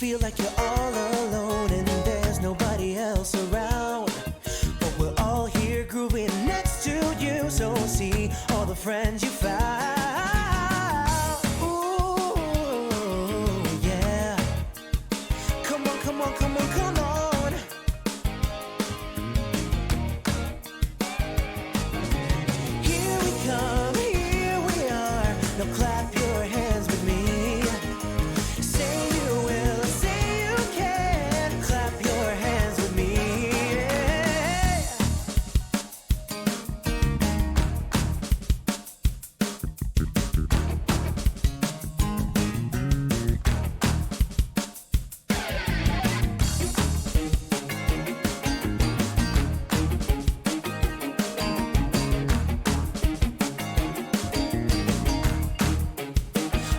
feel like you're all alone and there's nobody else around. But we're all here grooving next to you, so see all the friends you found. Ooh, yeah. Come on, come on, come on, come on. Here we come, here we are. Now clap your hands with me. Say you will, say you can. Clap your hands with me.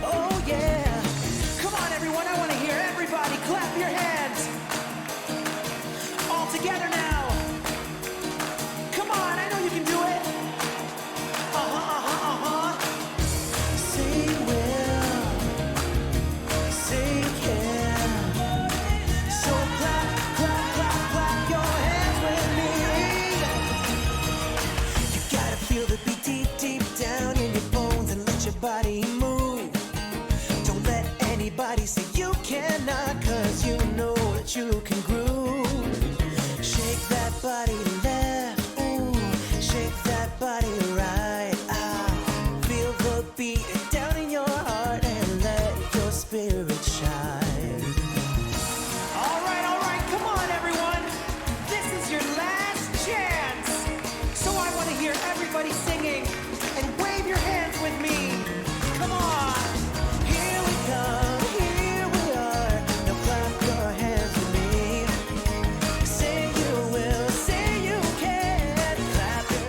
Oh yeah. Come on everyone, I want to hear everybody clap your hands. All together now. Come on, I know you can do it. Say you will, say you can. So clap, clap, clap, clap your hands with me. You gotta feel the beat deep, deep down in your bones and let your body move. Don't let anybody say you cannot, cause you know that you can groove. Shake that body left, ooh, shake that body right. Feel the beat down in your heart and let your spirit shine. All right, come on everyone. This is your last chance. So I want to hear everybody singing and wave your hands with me. Come on. Here we come, here we are. Now clap your hands with me. Say you will, say you can. Clap your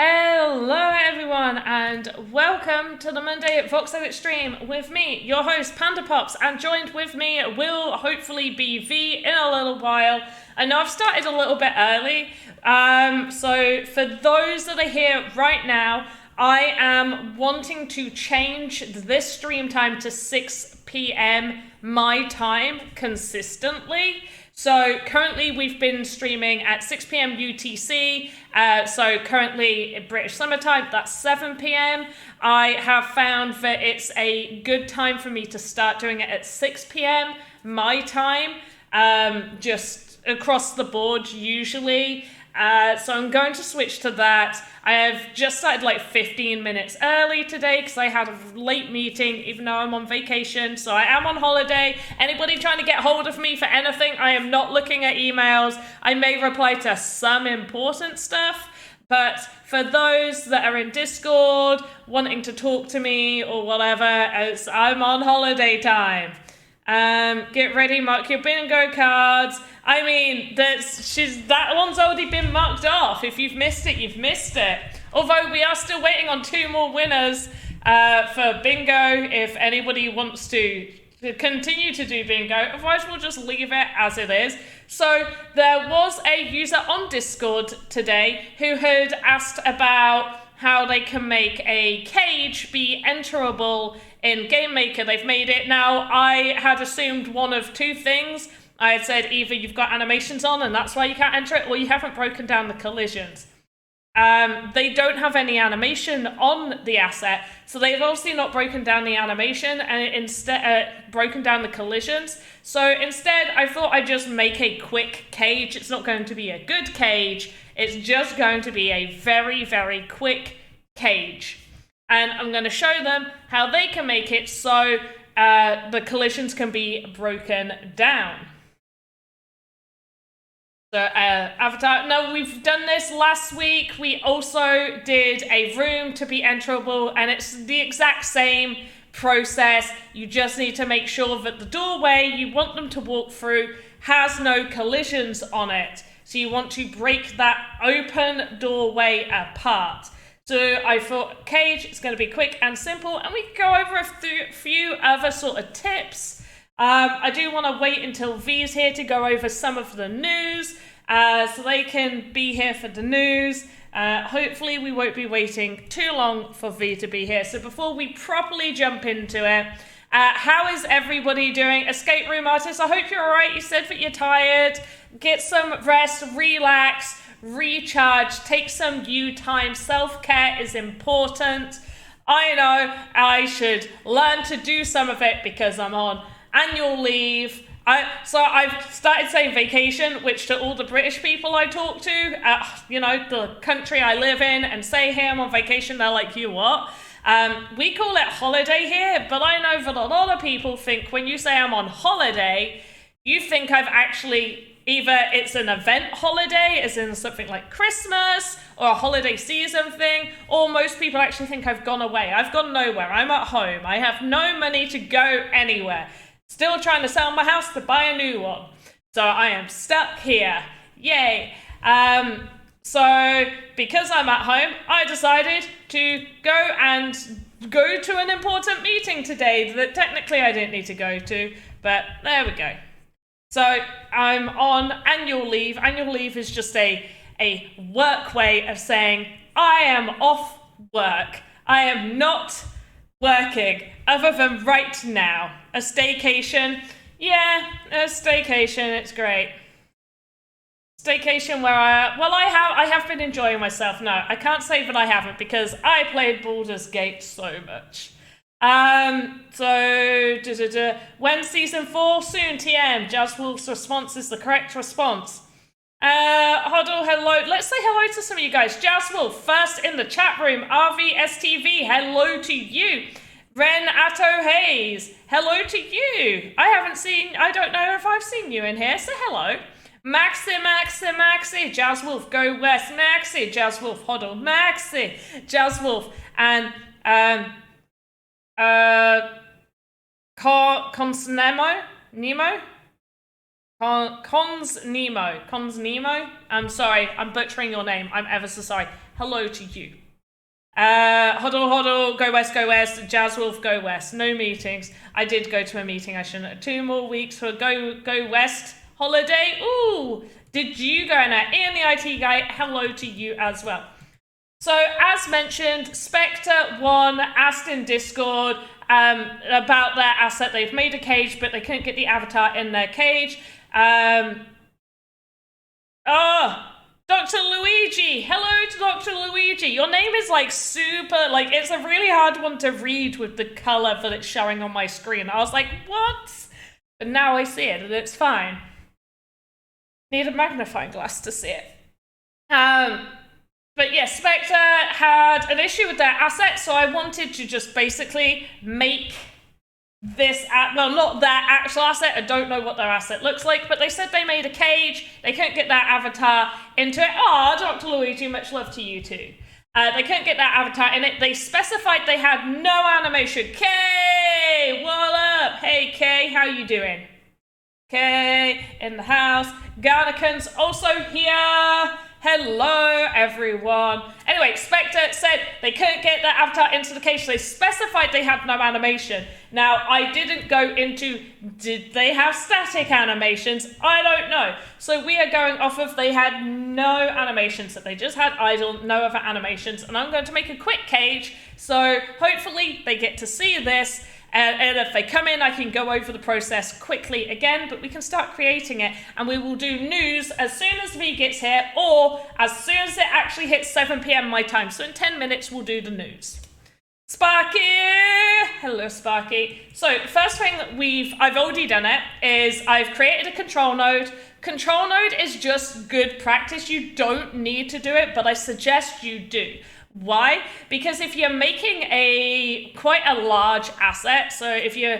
Hello everyone and welcome to the Monday at VoxEdit stream with me, your host Panda Pops, and joined with me will hopefully be V in a little while. I know I've started a little bit early, so for those that are here right now, I am wanting to change this stream time to 6 p.m. my time consistently. So currently we've been streaming at 6 p.m. UTC, so currently British Summer Time, that's 7 p.m. I have found that it's a good time for me to start doing it at 6 p.m. my time, just across the board usually. So I'm going to switch to that. I have just started like 15 minutes early today because I had a late meeting, even though I'm on vacation. So I am on holiday. Anybody trying to get hold of me for anything, I am not looking at emails. I may reply to some important stuff, But for those that are in Discord wanting to talk to me or whatever, I'm on holiday time. Get ready, mark your bingo cards. I mean, that one's already been marked off. If you've missed it, you've missed it. Although we are still waiting on 2 more winners for bingo if anybody wants to continue to do bingo. Otherwise, we'll just leave it as it is. So there was a user on Discord today who had asked about how they can make a cage be enterable in Game Maker. They've made it. Now, I had assumed one of 2 things. I had said either you've got animations on and that's why you can't enter it, or you haven't broken down the collisions. They don't have any animation on the asset, so they've obviously not broken down the animation and instead broken down the collisions. So instead, I thought I'd just make a quick cage. It's not going to be a good cage. It's just going to be a very, very quick cage. And I'm going to show them how they can make it so the collisions can be broken down. So avatar, no, we've done this last week. We also did a room to be enterable, and it's the exact same process. You just need to make sure that the doorway you want them to walk through has no collisions on it. So you want to break that open doorway apart. So I thought cage is going to be quick and simple, and we can go over a few other sort of tips. I do want to wait until V's here to go over some of the news, so they can be here for the news. Hopefully we won't be waiting too long for V to be here. So before we properly jump into it, how is everybody doing? Escape room artist, I hope you're alright. You said that you're tired. Get some rest, relax, recharge, take some you time. Self-care is important. I know I should learn to do some of it because I'm on annual leave. So I've started saying vacation, which to all the British people I talk to, the country I live in, and say, hey, I'm on vacation, they're like, you what? We call it holiday here, but I know that a lot of people think when you say I'm on holiday, you think I've actually, either it's an event holiday, as in something like Christmas, or a holiday season thing, or most people actually think I've gone away. I've gone nowhere. I'm at home. I have no money to go anywhere. Still trying to sell my house to buy a new one. So I am stuck here. Yay. So because I'm at home, I decided to go to an important meeting today that technically I didn't need to go to, but there we go. So I'm on annual leave. Annual leave is just a work way of saying I am off work. I am not working other than right now. A staycation. Yeah, a staycation. It's great. Staycation where I have been enjoying myself. No, I can't say that I haven't because I played Baldur's Gate so much. When season 4? Soon, TM. Jazz Wolf's response is the correct response. Huddle, hello. Let's say hello to some of you guys. Jazz Wolf, first in the chat room. RVSTV, hello to you. Ren Atto Hayes, hello to you. I don't know if I've seen you in here, so hello. Maxi, Jazz Wolf, go west. Maxi, Jazz Wolf, Huddle, Maxi, Jazz Wolf, and Cons Nemo. I'm sorry, I'm butchering your name. I'm ever so sorry. Hello to you. Huddle, go west, Jazz Wolf, go west. No meetings. I did go to a meeting. I shouldn't have. 2 more weeks for go west holiday. Ooh, did you go now? Ian the IT guy, hello to you as well. So as mentioned, Spectre1 asked in Discord about their asset. They've made a cage, but they couldn't get the avatar in their cage. Dr. Luigi, hello to Dr. Luigi. Your name is super, it's a really hard one to read with the color that it's showing on my screen. I was like, what? But now I see it and it's fine. Need a magnifying glass to see it. But yeah, Spectre had an issue with their asset, so I wanted to just basically make this, well, not their actual asset. I don't know what their asset looks like, but they said they made a cage. They couldn't get that avatar into it. Oh, Dr. Luigi, much love to you too. They couldn't get that avatar in it. They specified they had no animation. Kay, what up? Hey, Kay, how you doing? Kay, in the house. Garnicans also here. Hello, everyone. Anyway, Spectre said they couldn't get that avatar into the cage. So they specified they had no animation. Now, I didn't go into, did they have static animations? I don't know. So we are going off of they had no animations, that they just had idle, no other animations. And I'm going to make a quick cage. So hopefully they get to see this. And if they come in, I can go over the process quickly again, but we can start creating it, and we will do news as soon as V gets here, or as soon as it actually hits 7 p.m. my time. So in 10 minutes, we'll do the news. Sparky! Hello, Sparky. So the first thing I've already done it, is I've created a control node. Control node is just good practice. You don't need to do it, but I suggest you do. Why? Because if you're making quite a large asset, so if you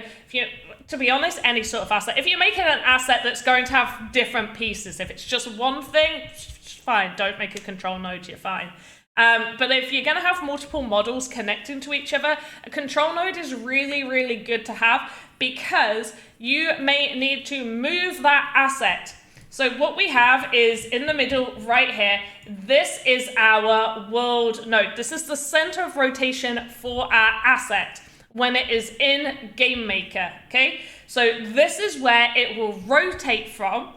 to be honest, any sort of asset, if you're making an asset that's going to have different pieces, if it's just one thing, fine, don't make a control node, you're fine. But if you're going to have multiple models connecting to each other, a control node is really, really good to have, because you may need to move that asset. So what we have is in the middle right here, this is our world node. This is the center of rotation for our asset when it is in GameMaker, okay? So this is where it will rotate from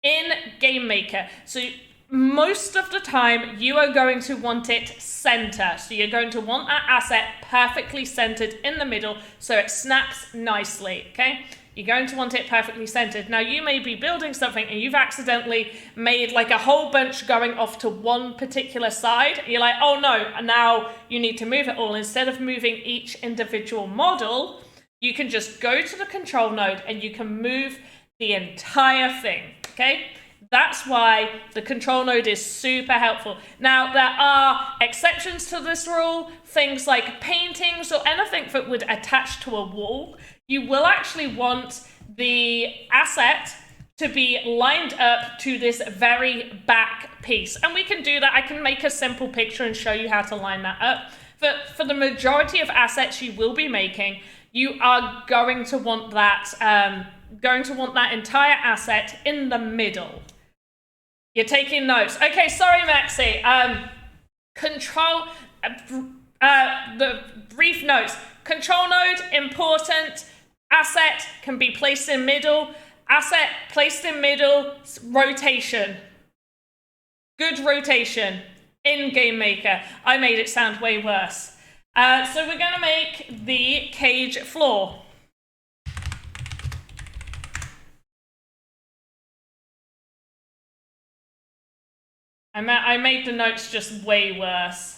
in GameMaker. So most of the time you are going to want it center. So you're going to want that asset perfectly centered in the middle so it snaps nicely, okay? You're going to want it perfectly centered. Now, you may be building something and you've accidentally made like a whole bunch going off to one particular side. You're like, oh no, now you need to move it all. Instead of moving each individual model, you can just go to the control node and you can move the entire thing, okay? That's why the control node is super helpful. Now, there are exceptions to this rule, things like paintings or anything that would attach to a wall. You will actually want the asset to be lined up to this very back piece. And we can do that. I can make a simple picture and show you how to line that up. But for the majority of assets you will be making, you are going to want that entire asset in the middle. You're taking notes. Okay, sorry, Maxi. The brief notes. Control node, important. Asset can be placed in middle. Asset placed in middle. Rotation. Good rotation in GameMaker. I made it sound way worse. So we're going to make the cage floor. I made the notes just way worse.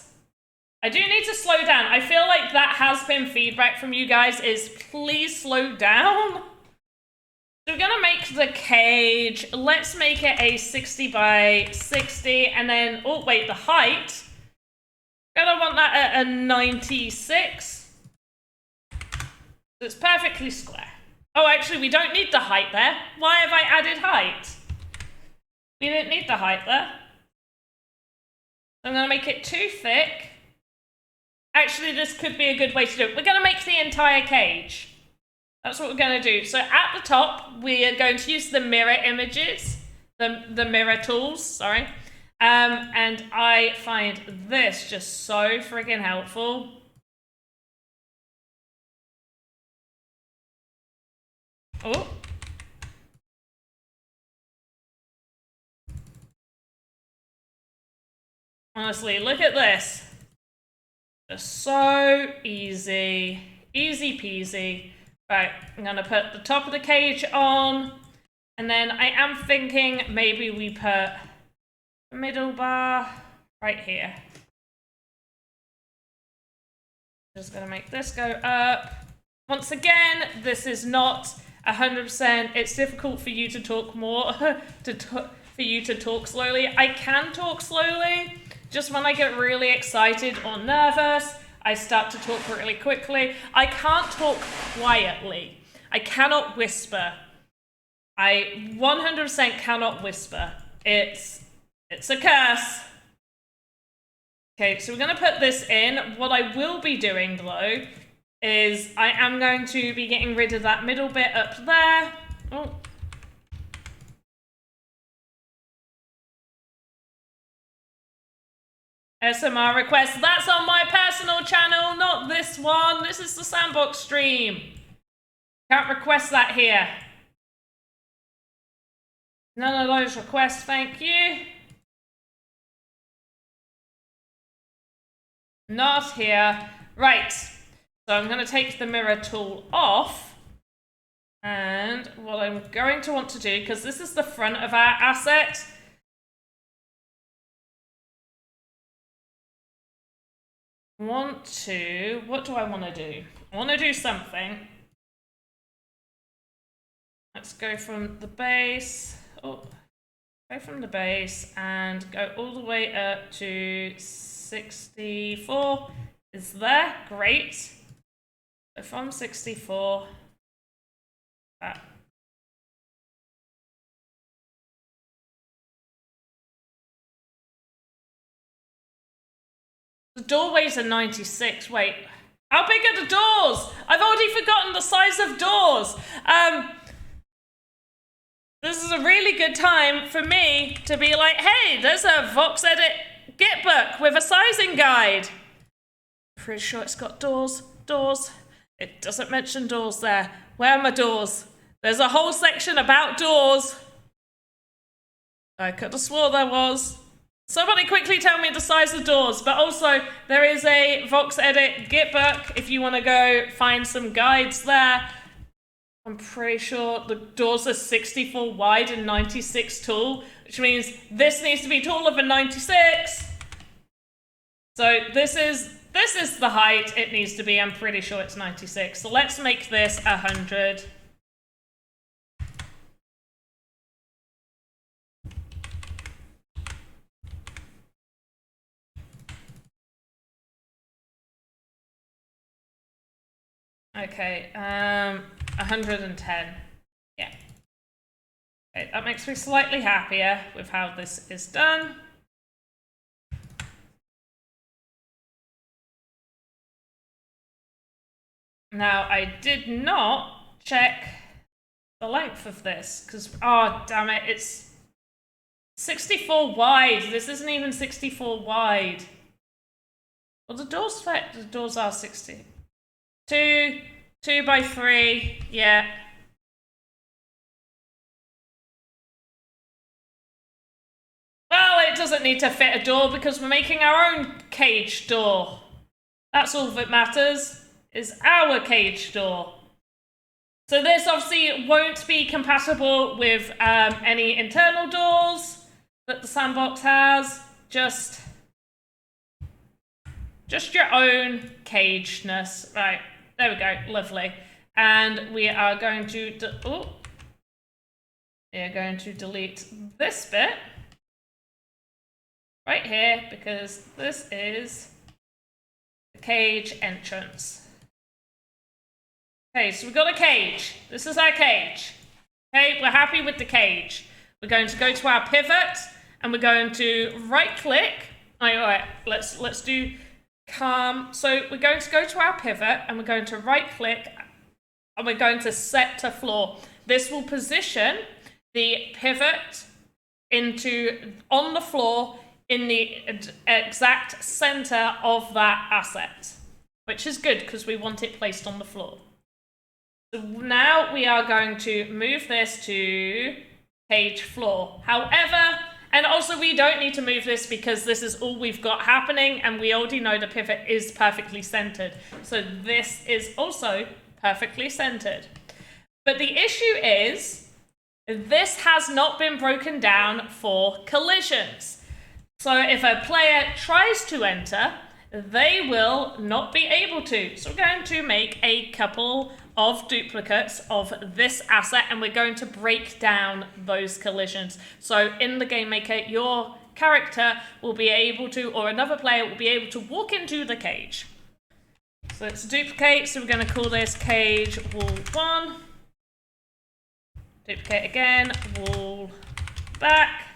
I do need to slow down. I feel like that has been feedback from you guys, is please slow down. So we're gonna make the cage. Let's make it a 60 by 60, and then, oh wait, the height. Gonna want that at a 96. So it's perfectly square. Oh, actually, we don't need the height there. Why have I added height? We didn't need the height there. I'm gonna make it too thick. Actually, this could be a good way to do it. We're going to make the entire cage. That's what we're going to do. So at the top, we are going to use the mirror images, the mirror tools, sorry. And I find this just so friggin' helpful. Oh. Honestly, look at this. So easy. Easy peasy. Right, I'm going to put the top of the cage on. And then I am thinking maybe we put the middle bar right here. Just going to make this go up. Once again, this is not 100%. It's difficult for you to talk more, for you to talk slowly. I can talk slowly. Just when I get really excited or nervous, I start to talk really quickly. I can't talk quietly. I cannot whisper. I 100% cannot whisper. It's a curse. Okay, so we're going to put this in. What I will be doing, though, is I am going to be getting rid of that middle bit up there. Oh. SMR request. That's on my personal channel, not this one. This is the Sandbox stream. Can't request that here. None of those requests, thank you. Not here. Right. So I'm going to take the mirror tool off. And what I'm going to want to do, because this is the front of our asset, what do I want to do? I want to do something. Let's go from the base. Oh, go from the base and go all the way up to 64. Is there? Great. So from 64. That. The doorways are 96. Wait, how big are the doors? I've already forgotten the size of doors. This is a really good time for me to be like, hey, there's a VoxEdit Git book with a sizing guide. Pretty sure it's got doors. It doesn't mention doors there. Where are my doors? There's a whole section about doors. I could have swore there was. Somebody quickly tell me the size of doors, but also there is a VoxEdit Git book if you want to go find some guides there. I'm pretty sure the doors are 64 wide and 96 tall, which means this needs to be taller than 96. So this is the height it needs to be. I'm pretty sure it's 96. So let's make this 100. Okay, 110. Yeah. Okay, that makes me slightly happier with how this is done. Now, I did not check the length of this, because, oh, damn it, it's 64 wide. This isn't even 64 wide. Well, the doors are 60. 2 by 3, yeah. Well, it doesn't need to fit a door because we're making our own cage door. That's all that matters, is our cage door. So this obviously won't be compatible with any internal doors that the Sandbox has. Just your own cageness. Right, there we go, lovely. And we are going to, delete this bit right here because this is the cage entrance. Okay, so we've got a cage. This is our cage. Okay, we're happy with the cage. We're going to go to our pivot and we're going to right click. All right, let's do calm. So we're going to go to our pivot and we're going to right click and we're going to set to floor. This will position the pivot on the floor in the exact center of that asset, which is good because we want it placed on the floor. So now we are going to move this to page floor. However, and also we don't need to move this because this is all we've got happening and we already know the pivot is perfectly centered. So this is also perfectly centered. But the issue is this has not been broken down for collisions. So if a player tries to enter, they will not be able to. So we're going to make a couple of duplicates of this asset and we're going to break down those collisions. So in the Game Maker, your character will be able to, or another player will be able to walk into the cage. So it's duplicate, so we're going to call this cage wall 1. Duplicate again, wall back.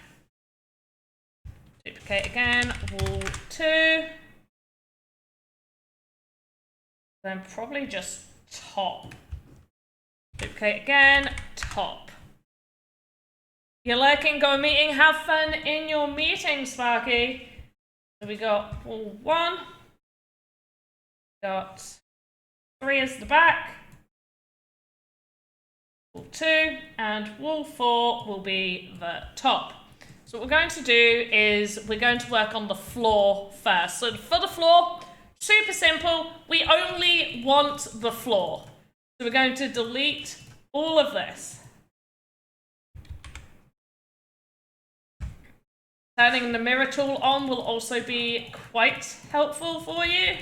Duplicate again, wall 2. Then probably just top. Duplicate again, top. You're lurking, go meeting, have fun in your meeting, Sparky. So we got wall 1. Got 3 as the back. Wall 2 and wall 4 will be the top. So what we're going to do is we're going to work on the floor first. So for the floor, super simple. We only want the floor. So we're going to delete all of this. Turning the mirror tool on will also be quite helpful for you.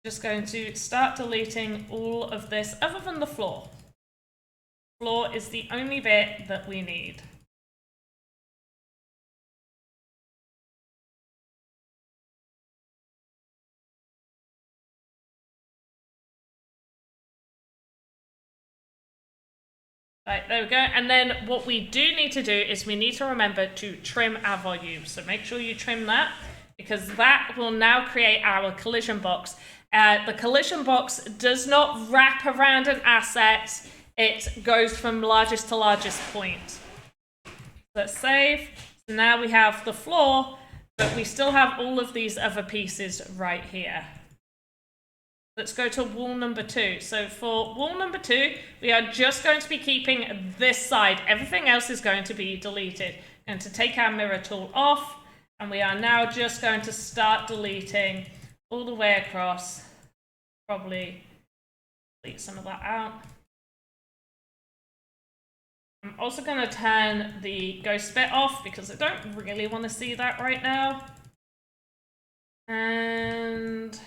Just going to start deleting all of this other than the floor. Floor is the only bit that we need. Right, there we go. And then what we do need to do is we need to remember to trim our volume. So make sure you trim that, because that will now create our collision box. The collision box does not wrap around an asset. It goes from largest to largest point. Let's save. So now we have the floor, but we still have all of these other pieces right here. Let's go to wall number 2. So for wall number 2, we are just going to be keeping this side. Everything else is going to be deleted. Going to take our mirror tool off, and we are now just going to start deleting all the way across. Probably delete some of that out. I'm also going to turn the ghost bit off because I don't really want to see that right now. And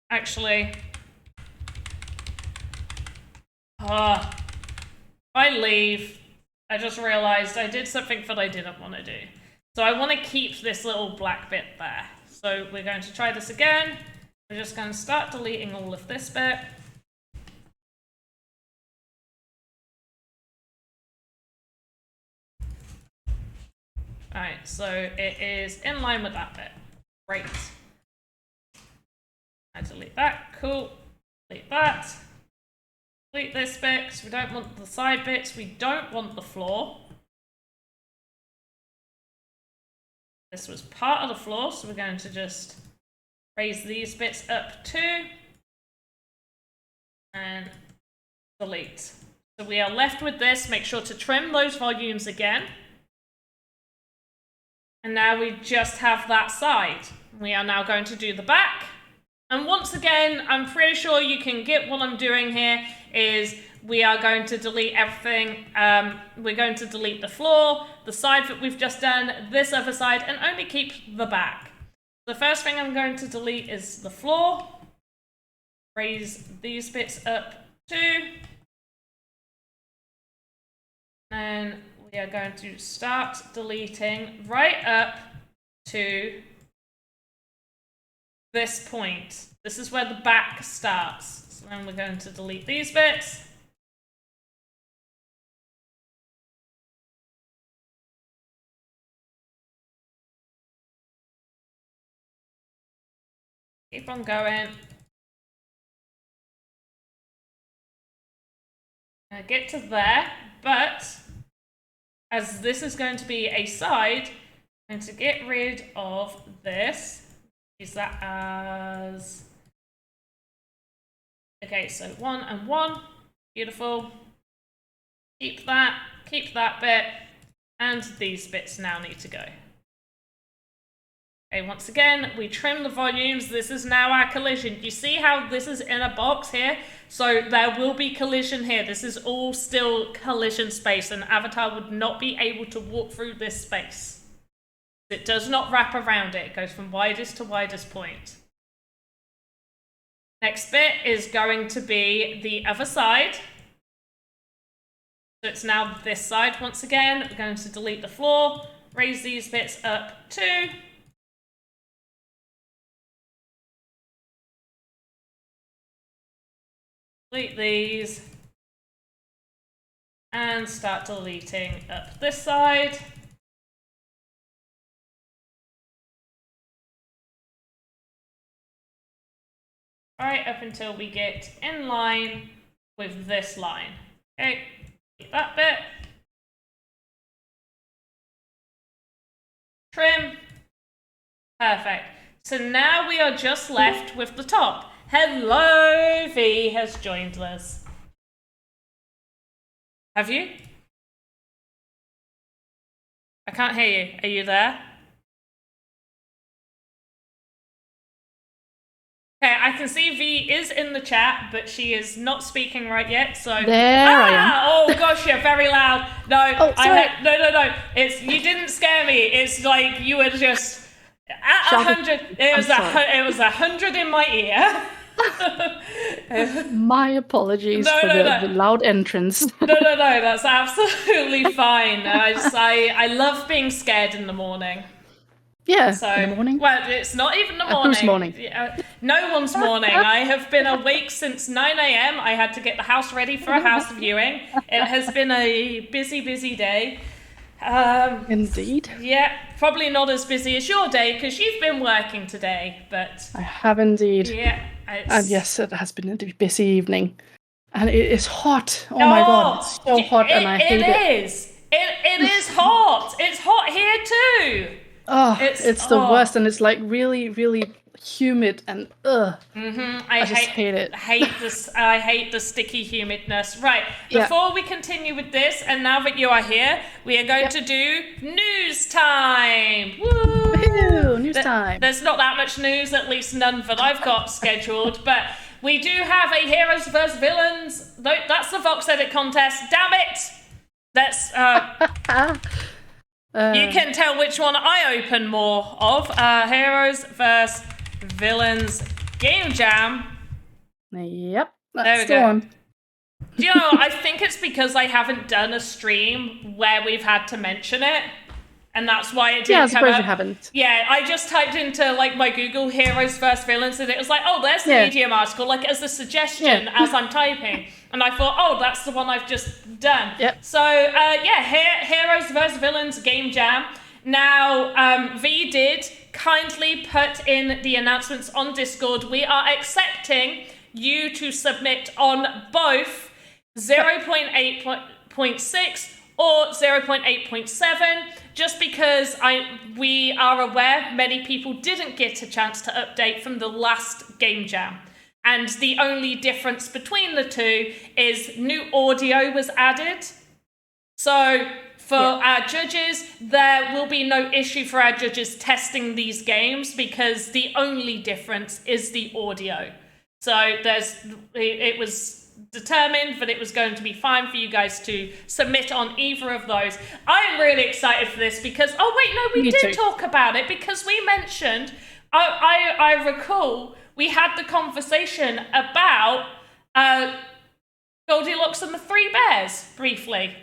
actually, if I leave, I just realized I did something that I didn't want to do. So I want to keep this little black bit there. So we're going to try this again. We're just going to start deleting all of this bit. Alright, so it is in line with that bit. Great. I delete that. Cool. Delete that. Delete this bit because we don't want the side bits. We don't want the floor. This was part of the floor, so we're going to just raise these bits up too. And delete. So we are left with this. Make sure to trim those volumes again. And now we just have that side. We are now going to do the back. And once again, I'm pretty sure you can get what I'm doing here is we are going to delete everything. We're going to delete the floor, the side that we've just done, this other side, and only keep the back. The first thing I'm going to delete is the floor. Raise these bits up too. And we are going to start deleting right up to this point. This is where the back starts. So then we're going to delete these bits. Keep on going. Get to there, but as this is going to be a side, I'm going to get rid of this. Use that as... Okay, so 1 and 1. Beautiful. Keep that bit, and these bits now need to go. Okay, once again, we trim the volumes. This is now our collision. You see how this is in a box here? So there will be collision here. This is all still collision space, and Avatar would not be able to walk through this space. It does not wrap around it. It goes from widest to widest point. Next bit is going to be the other side. So it's now this side once again. We're going to delete the floor, raise these bits up too. Delete these. And start deleting up this side. Right up until we get in line with this line. Okay, that bit. Trim. Perfect. So now we are just left with the top. Hello, V has joined us. Have you? I can't hear you. Are you there? Okay, I can see V is in the chat, but she is not speaking right yet. So there I am. Oh gosh, you're very loud. No, sorry. No. It's you didn't scare me. It's like you were just at 100. It was 100 in my ear. My apologies for the loud entrance. No, that's absolutely fine. I love being scared in the morning. Yeah, so, in the morning. Well, it's not even the morning. Whose morning? No one's morning. I have been awake since 9 a.m. I had to get the house ready for a house viewing. It has been a busy day. Indeed. Yeah, probably not as busy as your day because you've been working today, but... I have indeed. Yeah. And yes, it has been a busy evening. And it is hot. Oh my god, it's so hot and I hate it. It is hot. It's hot here too. Oh, it's the worst, and it's like really, really humid and I just hate it. I hate the sticky humidness. Right, before we continue with this, and now that you are here, we are going to do news time. Woo! Woohoo, news time. There's not that much news, at least none that I've got scheduled, but we do have a Heroes vs Villains. No, that's the VoxEdit contest. Damn it! That's you can tell which one I open more of. Heroes vs Villains Game Jam. Yep, that's the one. Do you know, I think it's because I haven't done a stream where we've had to mention it. And that's why it didn't come up. Yeah, I suppose you haven't. Yeah, I just typed into like my Google Heroes vs Villains and it was like, oh, there's the Medium article, like as a suggestion as I'm typing. And I thought, oh, that's the one I've just done. Yep. So, Heroes vs Villains Game Jam. Now, V did kindly put in the announcements on Discord. We are accepting you to submit on both 0.8.6 or 0.8.7, just because we are aware many people didn't get a chance to update from the last Game Jam. And the only difference between the two is new audio was added. So for our judges, there will be no issue for our judges testing these games because the only difference is the audio. So it was determined that it was going to be fine for you guys to submit on either of those. I'm really excited for this because, we did talk about it because we mentioned, I recall we had the conversation about Goldilocks and the Three Bears briefly.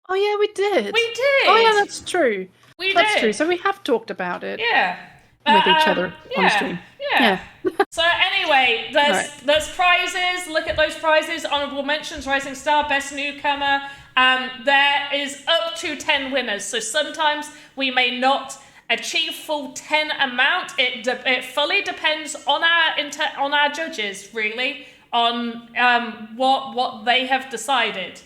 Oh yeah, we did. We did. Oh yeah, that's true. That's true. So we have talked about it. Yeah. With each other on stream. Yeah. So anyway, there's prizes. Look at those prizes. Honorable mentions, Rising Star, Best Newcomer. There is up to 10 winners. So sometimes we may not achieve full 10 amount. It fully depends on our judges, really, on what they have decided.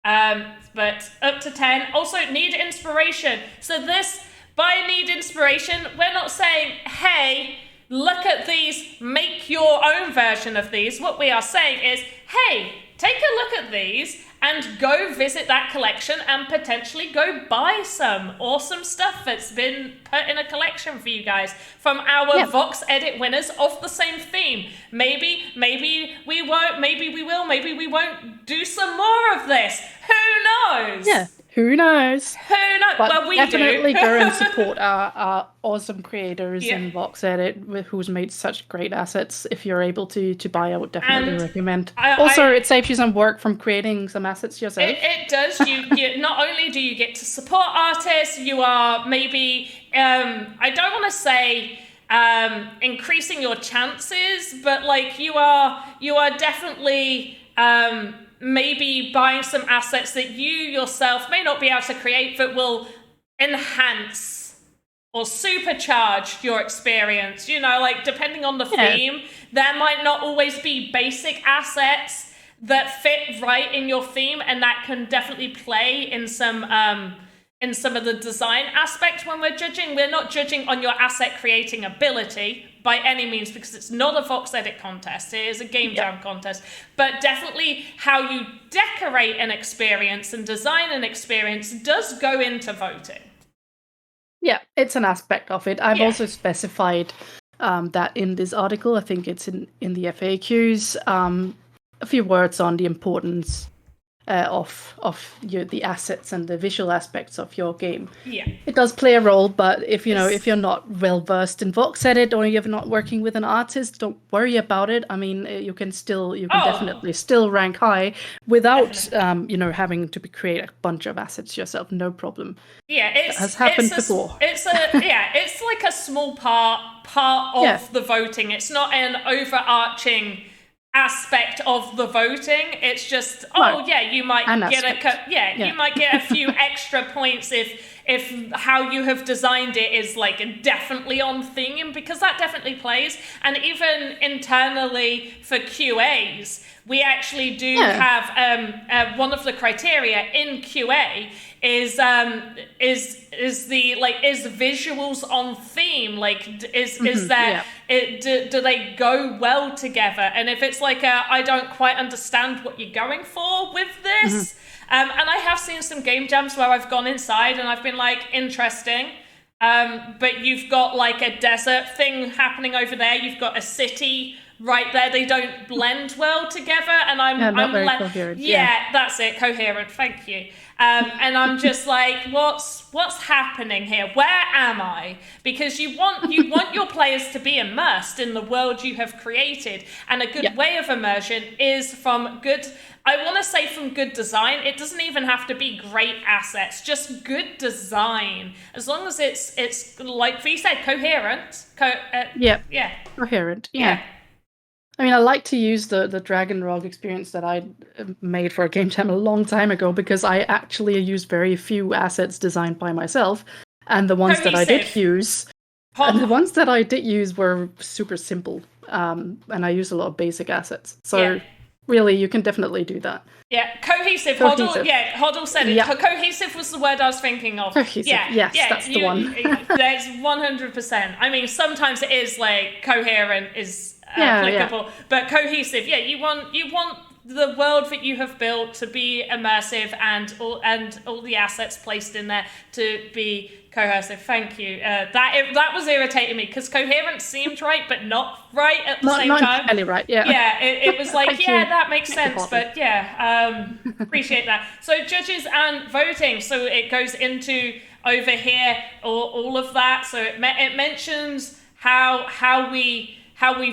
But up to 10. Also need inspiration. So this, by need inspiration, we're not saying, hey, look at these, make your own version of these. What we are saying is, hey, take a look at these and go visit that collection and potentially go buy some awesome stuff that's been put in a collection for you guys from our VoxEdit winners of the same theme. Maybe we won't, maybe we will, maybe we won't do some more of this. Who knows? Yeah, Who knows? Who knows? But Well, we definitely do. go and support our awesome creators Yeah. in VoxEdit who's made such great assets. If you're able to buy, I would definitely recommend. Also, it saves you some work from creating some assets yourself. It does. You not only do you get to support artists, you are maybe I don't want to say increasing your chances, but like you are definitely maybe buying some assets that you yourself may not be able to create, but will enhance or supercharge your experience. You know, like depending on the theme, there might not always be basic assets that fit right in your theme, and that can definitely play in some of the design aspect when we're judging. We're not judging on your asset creating ability by any means, because it's not a VoxEdit contest. It is a game jam contest. But definitely how you decorate an experience and design an experience does go into voting. Yeah, it's an aspect of it. I've also specified that in this article. I think it's in the FAQs. A few words on the importance of the assets and the visual aspects of your game. Yeah, it does play a role, but if you're not well versed in VoxEdit or you're not working with an artist, don't worry about it. I mean, you can definitely still rank high without having to create a bunch of assets yourself. No problem. Yeah, it has happened before. It's like a small part of the voting. It's not an overarching aspect of the voting. It's just you might you might get a few extra points if how you have designed it is like definitely on theme, because that definitely plays. And even internally for QAs, we actually do have one of the criteria in QA is visuals on theme, like is that do they go well together? And if it's like I don't quite understand what you're going for with this, and I have seen some game jams where I've gone inside and I've been like, interesting, but you've got like a desert thing happening over there, you've got a city right there, they don't blend well together, and I'm very coherent. That's it, coherent, thank you. And I'm just like, what's happening here? Where am I? Because you want your players to be immersed in the world you have created, and a good way of immersion is from good design. It doesn't even have to be great assets, just good design. As long as it's like V said, coherent. Coherent. Yeah. I mean, I like to use the Dragon Rogue experience that I made for a game jam a long time ago, because I actually used very few assets designed by myself, and the ones that I did use, were super simple, and I used a lot of basic assets. So really, you can definitely do that. Yeah, cohesive. Hoddle said it. Yeah. Cohesive was the word I was thinking of. Cohesive. Yes, that's the one. There's 100%. I mean, sometimes it is like coherent is applicable, but cohesive. Yeah, you want the world that you have built to be immersive, and all the assets placed in there to be cohesive. Thank you. That was irritating me, because coherent seemed right, but not right at the same time. Not entirely right. Yeah. Yeah. It was like that makes sense, but appreciate that. So judges and voting. So it goes into over here all of that. So it mentions how we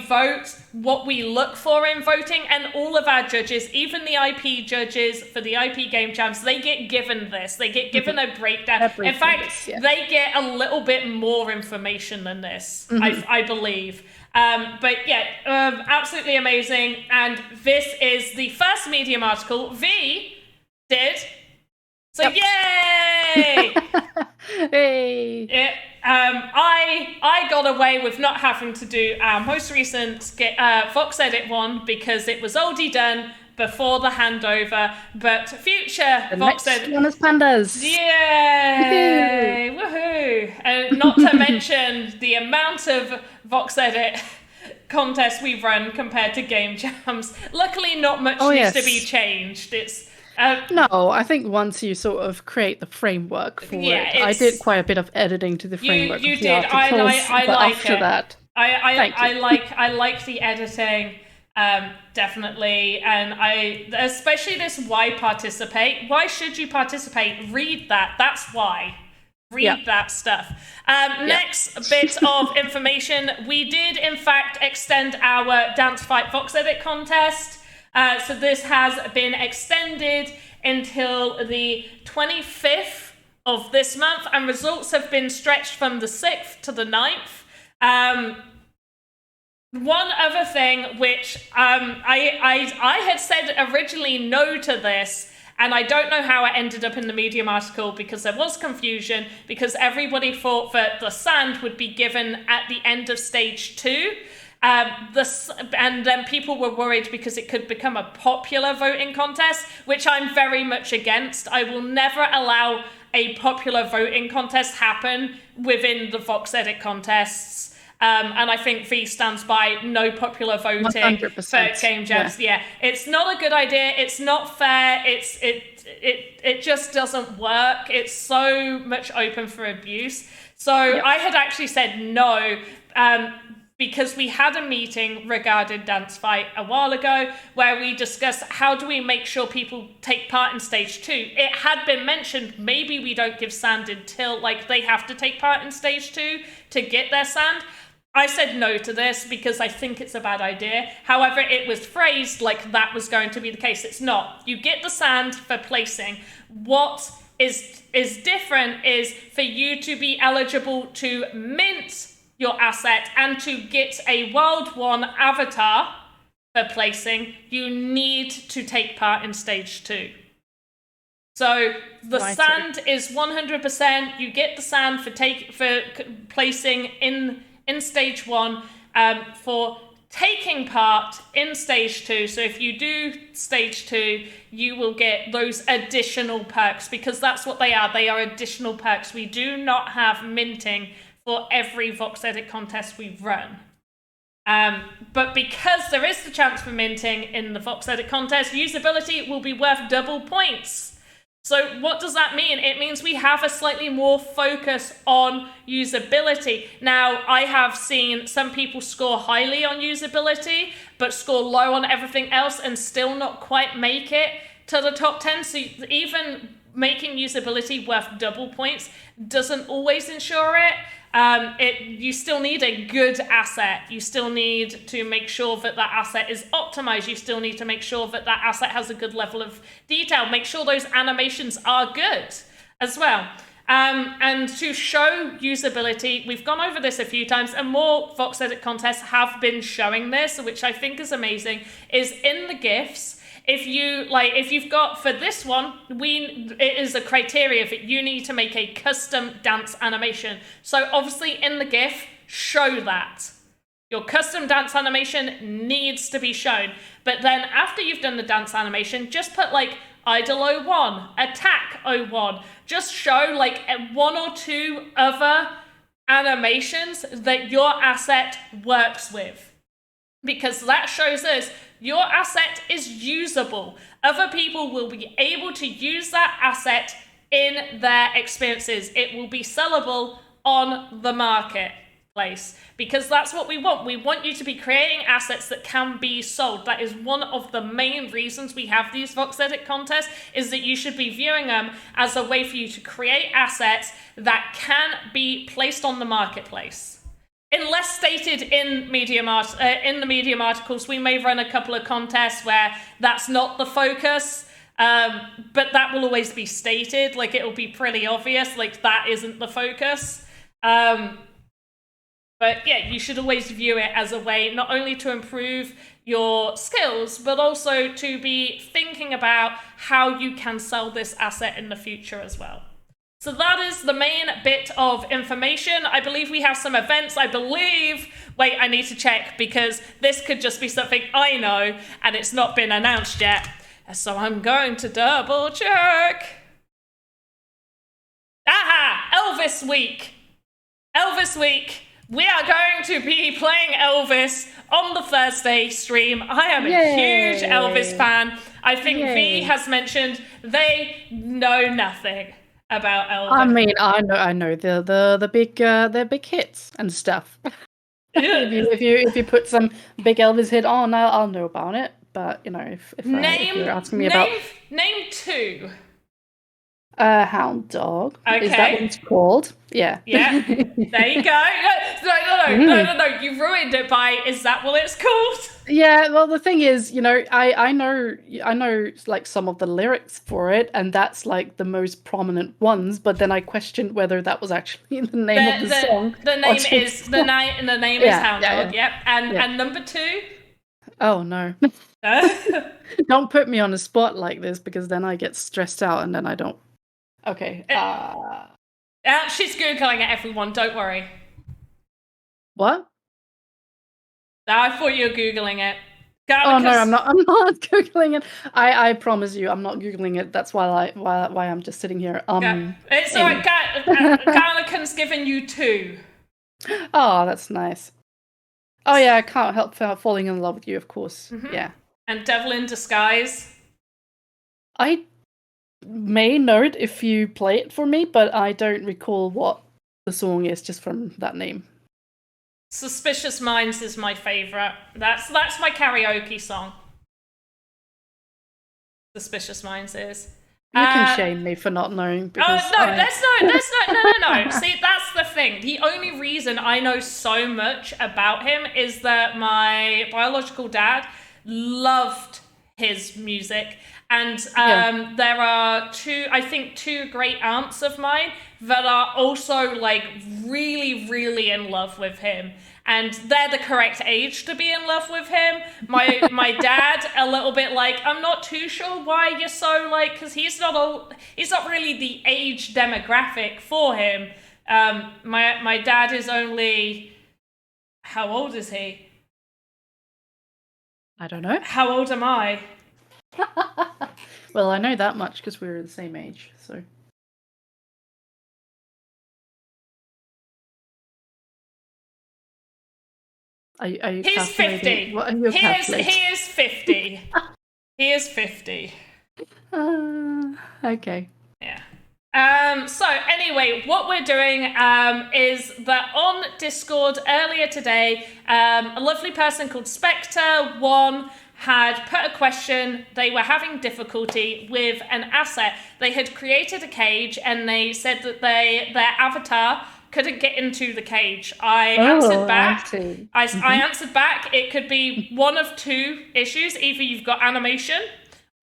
vote, what we look for in voting, and all of our judges, even the IP judges for the IP game jams, they get given this. They get given a breakdown. In fact, they get a little bit more information than this, I believe. Absolutely amazing. And this is the first Medium article V did. So yay! Hey! I got away with not having to do our most recent VoxEdit one, because it was already done before the handover. But future VoxEdit one is pandas. Yay! Woohoo! And not to mention the amount of VoxEdit contests we've run compared to game jams. Luckily, not much needs to be changed. It's no, I think once you sort of create the framework for it, I did quite a bit of editing to the framework. You did. I like after it. that. I like the editing. Definitely. And especially this why participate. Why should you participate? Read that. That's why. Read that stuff. Next bit of information. We did, in fact, extend our Dance Fight VoxEdit contest. So this has been extended until the 25th of this month, and results have been stretched from the 6th to the 9th. One other thing, which I had said originally no to this, and I don't know how it ended up in the Medium article because there was confusion, because everybody thought that the sand would be given at the end of stage 2. And then people were worried because it could become a popular voting contest, which I'm very much against. I will never allow a popular voting contest happen within the VoxEdit contests. And I think V stands by no popular voting 100%. for game jams. Yeah, it's not a good idea. It's not fair. It just doesn't work. It's so much open for abuse. So I had actually said no, because we had a meeting regarding Dance Fight a while ago where we discussed how do we make sure people take part in stage 2. It had been mentioned maybe we don't give sand until they have to take part in stage 2 to get their sand. I said no to this because I think it's a bad idea. However, it was phrased like that was going to be the case. It's not. You get the sand for placing. What is different is for you to be eligible to mint your asset and to get a World 1 avatar for placing, you need to take part in stage 2. So the sand is 100%. You get the sand for placing in stage 1, for taking part in stage 2. So if you do stage 2, you will get those additional perks, because that's what they are. They are additional perks. We do not have minting for every VoxEdit contest we run. But because there is the chance for minting in the VoxEdit contest, usability will be worth double points. So what does that mean? It means we have a slightly more focus on usability. Now, I have seen some people score highly on usability, but score low on everything else and still not quite make it to the top 10. So even making usability worth double points doesn't always ensure it. You still need a good asset. You still need to make sure that that asset is optimized. You still need to make sure that that asset has a good level of detail. Make sure those animations are good as well. And to show usability, we've gone over this a few times, and more VoxEdit contests have been showing this, which I think is amazing, is in the GIFs. If you've got, for this one, it is a criteria that you need to make a custom dance animation. So obviously in the GIF, show that. Your custom dance animation needs to be shown. But then after you've done the dance animation, just put Idol 01, Attack 01. Just show 1 or 2 other animations that your asset works with. Because that shows us your asset is usable. Other people will be able to use that asset in their experiences. It will be sellable on the marketplace, because that's what we want. We want you to be creating assets that can be sold. That is one of the main reasons we have these VoxEdit contests, is that you should be viewing them as a way for you to create assets that can be placed on the marketplace. Unless stated in the Medium articles, we may run a couple of contests where that's not the focus, but that will always be stated. It'll be pretty obvious, that isn't the focus. But yeah, you should always view it as a way not only to improve your skills, but also to be thinking about how you can sell this asset in the future as well. So that is the main bit of information. I believe we have some events. Wait, I need to check, because this could just be something I know and it's not been announced yet. So I'm going to double check. Elvis Week. Elvis Week. We are going to be playing Elvis on the Thursday stream. I am a huge Elvis fan. I think V has mentioned they know nothing about Elvis. I mean, I know the big hits and stuff. if you put some big Elvis hit on, I'll know about it. But if you're asking me about name 2. Hound dog. Okay. Is that what it's called? Yeah. Yeah. There you go. No. You ruined it by, is that what it's called? Yeah. Well, the thing is, I know like some of the lyrics for it, and that's like the most prominent ones. But then I questioned whether that was actually the name of the song. The name is the name is Hound Dog. Yep. And number 2. Oh no. Don't put me on a spot like this, because then I get stressed out and then I don't. Okay. She's Googling it, everyone. Don't worry. What? I thought you were Googling it. No, I'm not Googling it. I promise you, I'm not Googling it. That's why I'm just sitting here. It's alright. Garlican's given you 2. Oh, that's nice. Oh yeah, I can't help falling in love with you, of course. Mm-hmm. Yeah. And Devil in Disguise. I may know it if you play it for me, but I don't recall what the song is just from that name. Suspicious Minds is my favourite. That's my karaoke song. Suspicious Minds is. You can shame me for not knowing. Because no. See, that's the thing. The only reason I know so much about him is that my biological dad loved his music. And there are two great aunts of mine that are also like really, really in love with him. And they're the correct age to be in love with him. My dad, a little bit like, I'm not too sure why you're so like, because he's not really the age demographic for him. My dad is only, how old is he? I don't know. How old am I? Well, I know that much because we were the same age, so. Are you He's 50. What are you calculating? He is 50. He is 50. Okay. Yeah. So anyway, what we're doing is that on Discord earlier today, a lovely person called Spectre1 had put a question. They were having difficulty with an asset. They had created a cage and they said that their avatar couldn't get into the cage. I answered back. I answered back. It could be one of 2 issues. Either you've got animation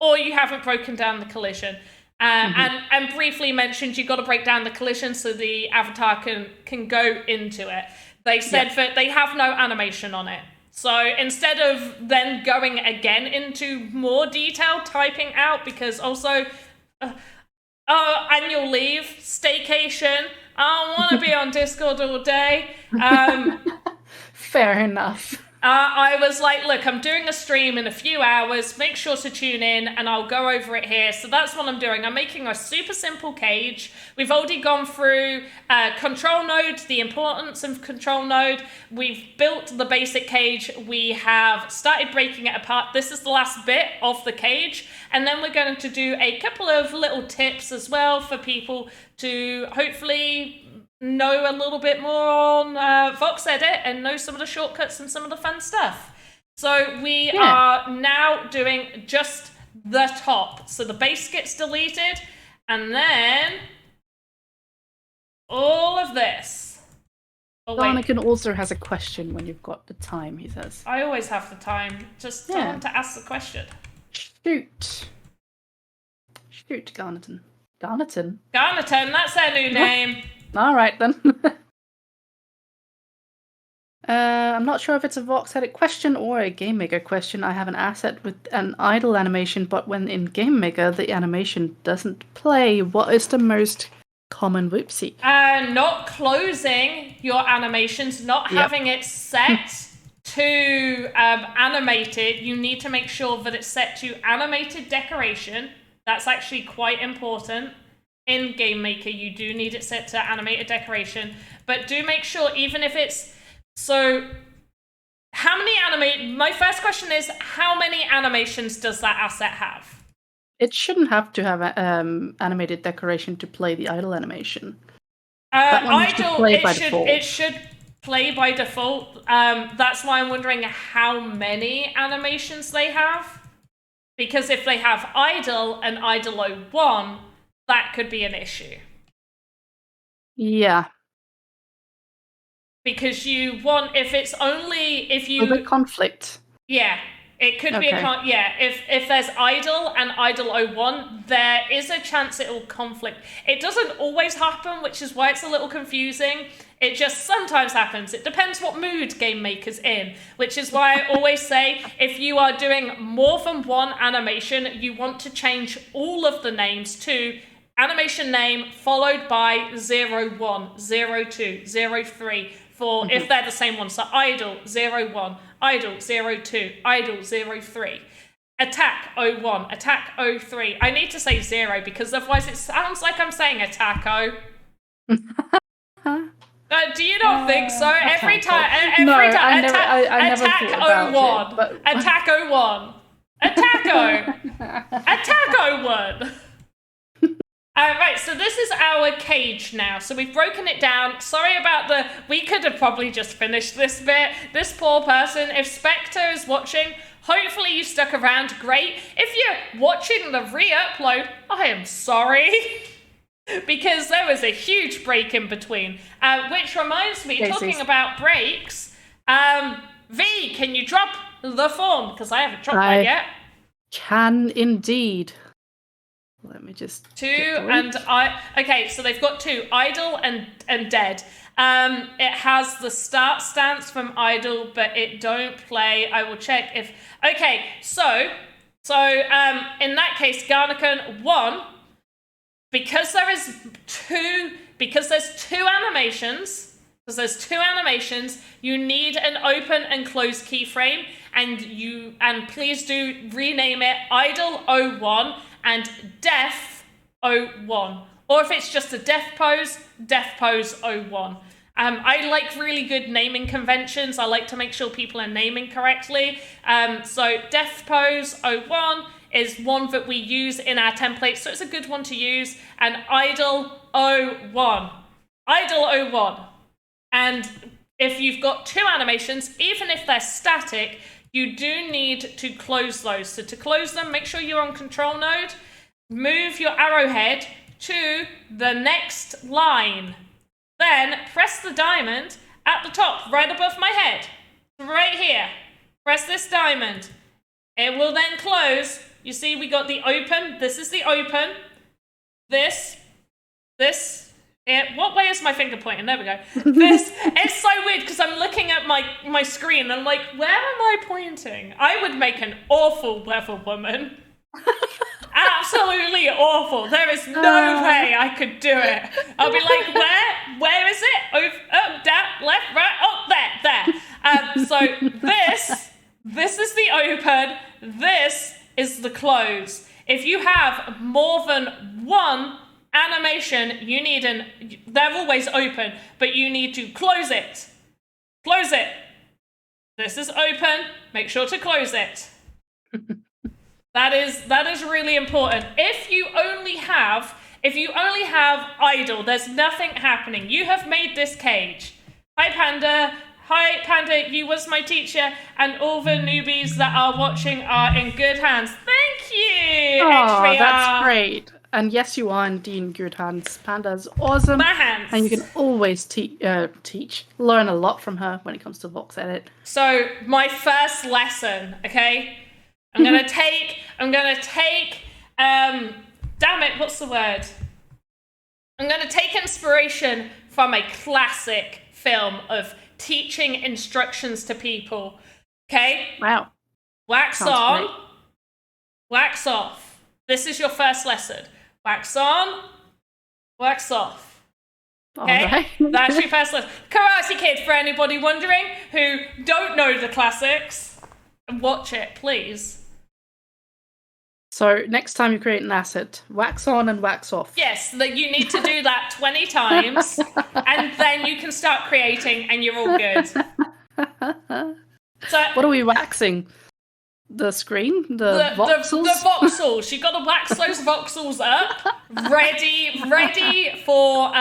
or you haven't broken down the collision. And briefly mentioned you got to break down the collision so the avatar can go into it. They said that they have no animation on it. So instead of then going again into more detail, typing out, because also annual leave, staycation, I want to be on Discord all day. Fair enough. I was like, look, I'm doing a stream in a few hours. Make sure to tune in and I'll go over it here. So that's what I'm doing. I'm making a super simple cage. We've already gone through control node, the importance of control node. We've built the basic cage. We have started breaking it apart. This is the last bit of the cage. And then we're going to do a couple of little tips as well for people to hopefully know a little bit more on VoxEdit and know some of the shortcuts and some of the fun stuff. So we are now doing just the top. So the base gets deleted and then all of this. Oh, Darnican also has a question when you've got the time, he says. I always have the time. Just tell him to ask the question. Shoot, Garniton. Garniton, that's their new name. All right, then. I'm not sure if it's a VoxEdit question or a Game Maker question. I have an asset with an idle animation, but when in Game Maker, the animation doesn't play. What is the most common whoopsie? Not closing your animations, not having it set to animated. You need to make sure that it's set to animated decoration. That's actually quite important. In Game Maker, you do need it set to animated decoration, but do make sure, even if it's... So, how many my first question is, how many animations does that asset have? It shouldn't have to have animated decoration to play the idle animation. That one should play by default. It should play by default. That's why I'm wondering how many animations they have. Because if they have idle and idle 01, that could be an issue. Yeah. Because you want, if it's only, if you... The conflict. Yeah, it could be if there's idle and idle 01, there is a chance it will conflict. It doesn't always happen, which is why it's a little confusing. It just sometimes happens. It depends what mood Game Maker's in, which is why I always say if you are doing more than one animation, you want to change all of the names to animation name followed by 01, 02, 03 for if they're the same one. So idle 01, idle 02, idle 03. Attack 01, attack 03. I need to say 0 because otherwise it sounds like I'm saying attack O. Do you not think so? Every time, attack 01, attack 01, attack O, attack 01. Right, so this is our cage now. So we've broken it down. Sorry about we could have probably just finished this bit. This poor person, if Spectre is watching, hopefully you stuck around, great. If you're watching the re-upload, I am sorry. Because there was a huge break in between. Which reminds me, talking about breaks, V, can you drop the form? Because I haven't dropped that yet. Can indeed. Let me just... Okay, so they've got 2, idle and dead. It has the start stance from idle, but it don't play. I will check if... Okay, so in that case, Garnican 1... Because there's two animations, you need an open and close keyframe, and please do rename it idle 01 and death 01. Or if it's just a death pose 01. I like really good naming conventions. I like to make sure people are naming correctly. So death pose 01 is one that we use in our templates, so it's a good one to use. And idle 01. Idle 01. And if you've got 2 animations, even if they're static, you do need to close those. So to close them, make sure you're on control node. Move your arrowhead to the next line. Then press the diamond at the top, right above my head. Right here. Press this diamond. It will then close. You see, we got the open. This is the open. This. What way is my finger pointing? There we go. This. It's so weird because I'm looking at my screen and I'm like, where am I pointing? I would make an awful weather woman. Absolutely awful. There is no way I could do it. I'll be like, where is it? Oh, down, left, right. Oh, there. So this is the open. This is the close. If you have more than one animation, they're always open, but you need to close it. Close it. This is open. Make sure to close it. That is really important. If you only have idle, there's nothing happening. You have made this cage. Hi Panda, you was my teacher, and all the newbies that are watching are in good hands. Thank you. Oh, that's great. And yes, you are indeed in good hands. Panda's awesome. My hands. And you can always learn a lot from her when it comes to VoxEdit. So my first lesson, okay? I'm gonna take, damn it, what's the word? I'm gonna take inspiration from a classic film of teaching instructions to people, okay? Wow. Wax Sounds on, great. wax off. This is your first lesson. Wax on, wax off. Okay? Right. That's your first lesson. Karate Kid, for anybody wondering who don't know the classics, watch it, please. So next time you create an asset, wax on and wax off. Yes, that you need to do that 20 times, and then you can start creating, and you're all good. So, what are we waxing? the screen, the voxels. The voxels. You've got to wax those voxels up, ready for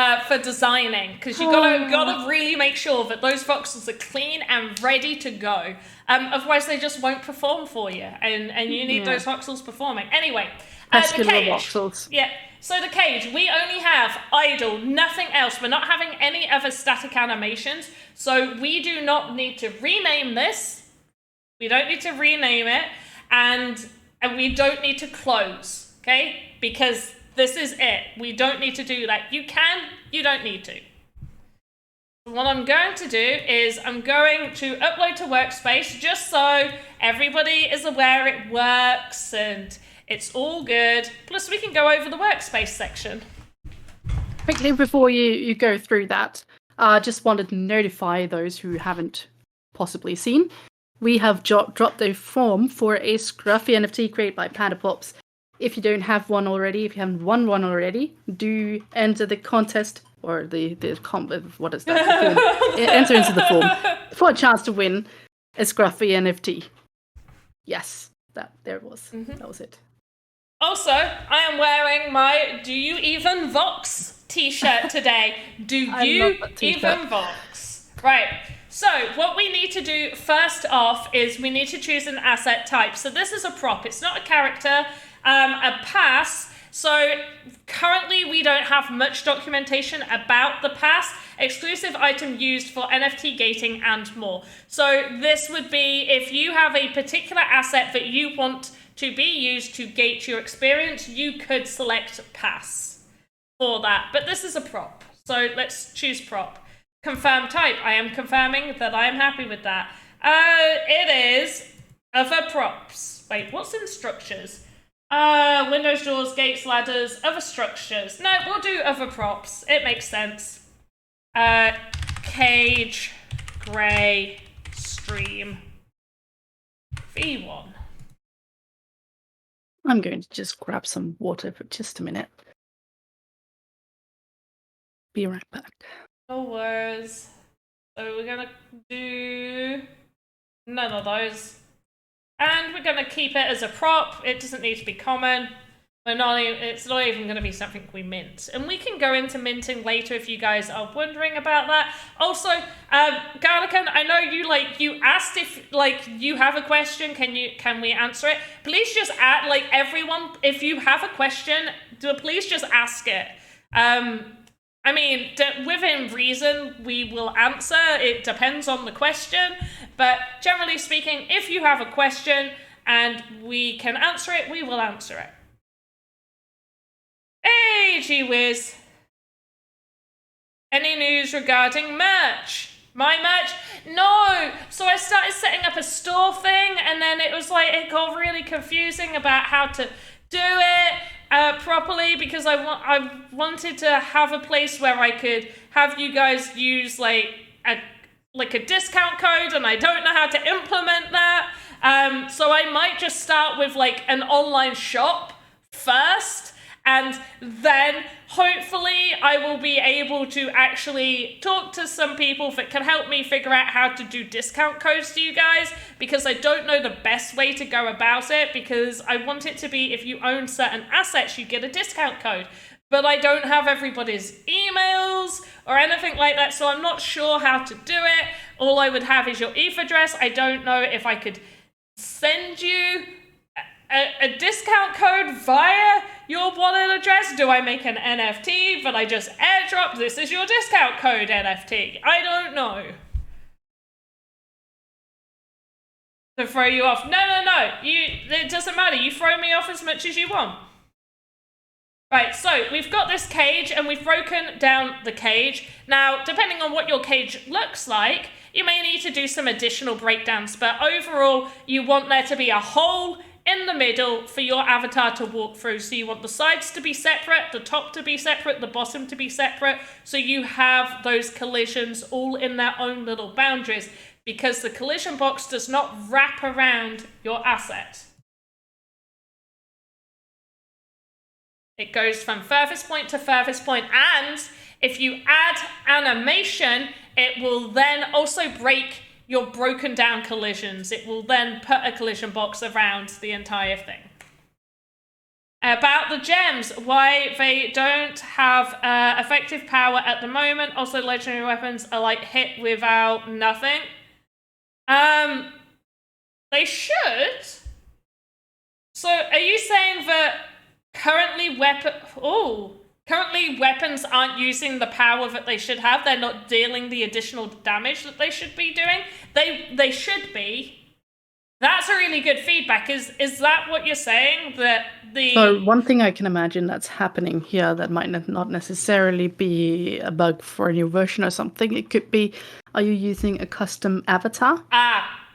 designing, because you gotta really make sure that those voxels are clean and ready to go. Otherwise, they just won't perform for you, and you need those voxels performing. Anyway, the cage. Voxels. Yeah. So the cage, we only have idle, nothing else. We're not having any other static animations, so we do not need to rename this. We don't need to rename it, and we don't need to close, okay? Because this is it. We don't need to do that. You can, you don't need to. What I'm going to do is I'm going to upload to Workspace just so everybody is aware it works and it's all good. Plus, we can go over the Workspace section. Quickly, before you go through that, I just wanted to notify those who haven't possibly seen. We have dropped a form for a Scruffy NFT created by Panda Pops. If you don't have one already, if you haven't won one already, do enter the contest or what is that? The form. Enter into the form for a chance to win a Scruffy NFT. Yes, there it was. Mm-hmm. That was it. Also, I am wearing my Do You Even Vox t-shirt today. Do you even Vox? Right. So what we need to do first off is we need to choose an asset type. So this is a prop. It's not a character, a pass. So currently we don't have much documentation about the pass. Exclusive item used for NFT gating and more. So this would be if you have a particular asset that you want to be used to gate your experience, you could select pass for that. But this is a prop. So let's choose prop. Confirm type. I am confirming that I am happy with that. It is other props. Wait, what's in structures? Windows, doors, gates, ladders, other structures. No, we'll do other props. It makes sense. Cage, grey, stream, V1. I'm going to just grab some water for just a minute. Be right back. No worries. So we're going to do none of those. And we're going to keep it as a prop. It doesn't need to be common. It's not even going to be something we mint. And we can go into minting later if you guys are wondering about that. Also, Garlican, I know you asked if you have a question. Can we answer it? Please just add everyone. If you have a question, please just ask it. I mean, within reason, we will answer. It depends on the question. But generally speaking, if you have a question and we can answer it, we will answer it. Hey, gee whiz. Any news regarding merch? My merch? No! So I started setting up a store thing, and then it was it got really confusing about how to do it properly, because I wanted to have a place where I could have you guys use a discount code, and I don't know how to implement that. So I might just start with an online shop first, and then hopefully I will be able to actually talk to some people that can help me figure out how to do discount codes to you guys, because I don't know the best way to go about it, because I want it to be if you own certain assets, you get a discount code. But I don't have everybody's emails or anything like that, so I'm not sure how to do it. All I would have is your ETH address. I don't know if I could send you a discount code via your wallet address. Do I make an NFT that I just airdrop? This is your discount code NFT. I don't know. To throw you off. No. It doesn't matter. You throw me off as much as you want. Right, so we've got this cage and we've broken down the cage. Now, depending on what your cage looks like, you may need to do some additional breakdowns, but overall, you want there to be a hole in the middle for your avatar to walk through. So you want the sides to be separate, the top to be separate, the bottom to be separate, so you have those collisions all in their own little boundaries, because the collision box does not wrap around your asset. It goes from furthest point to furthest point, and if you add animation, it will then also break your broken down collisions. It will then put a collision box around the entire thing. About the gems, why they don't have effective power at the moment. Also, legendary weapons are like hit without nothing. They should. So, are you saying that currently weapons aren't using the power that they should have? They're not dealing the additional damage that they should be doing? They should be. That's a really good feedback. Is that what you're saying? So one thing I can imagine that's happening here that might not necessarily be a bug for a new version or something. It could be, are you using a custom avatar?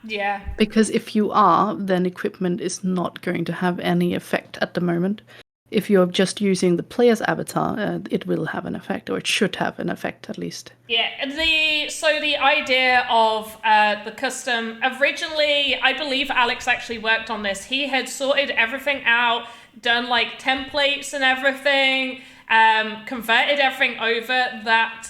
Yeah. Because if you are, then equipment is not going to have any effect at the moment. If you're just using the player's avatar, it will have an effect, or it should have an effect at least. Yeah, so the idea of the custom, originally, I believe Alex actually worked on this. He had sorted everything out, done like templates and everything, converted everything over that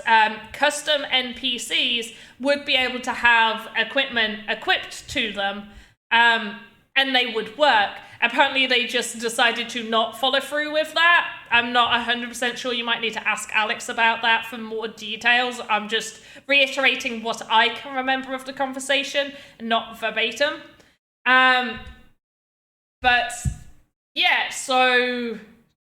custom NPCs would be able to have equipment equipped to them, and they would work. Apparently, they just decided to not follow through with that. I'm not 100% sure. You might need to ask Alex about that for more details. I'm just reiterating what I can remember of the conversation, not verbatim. But yeah, so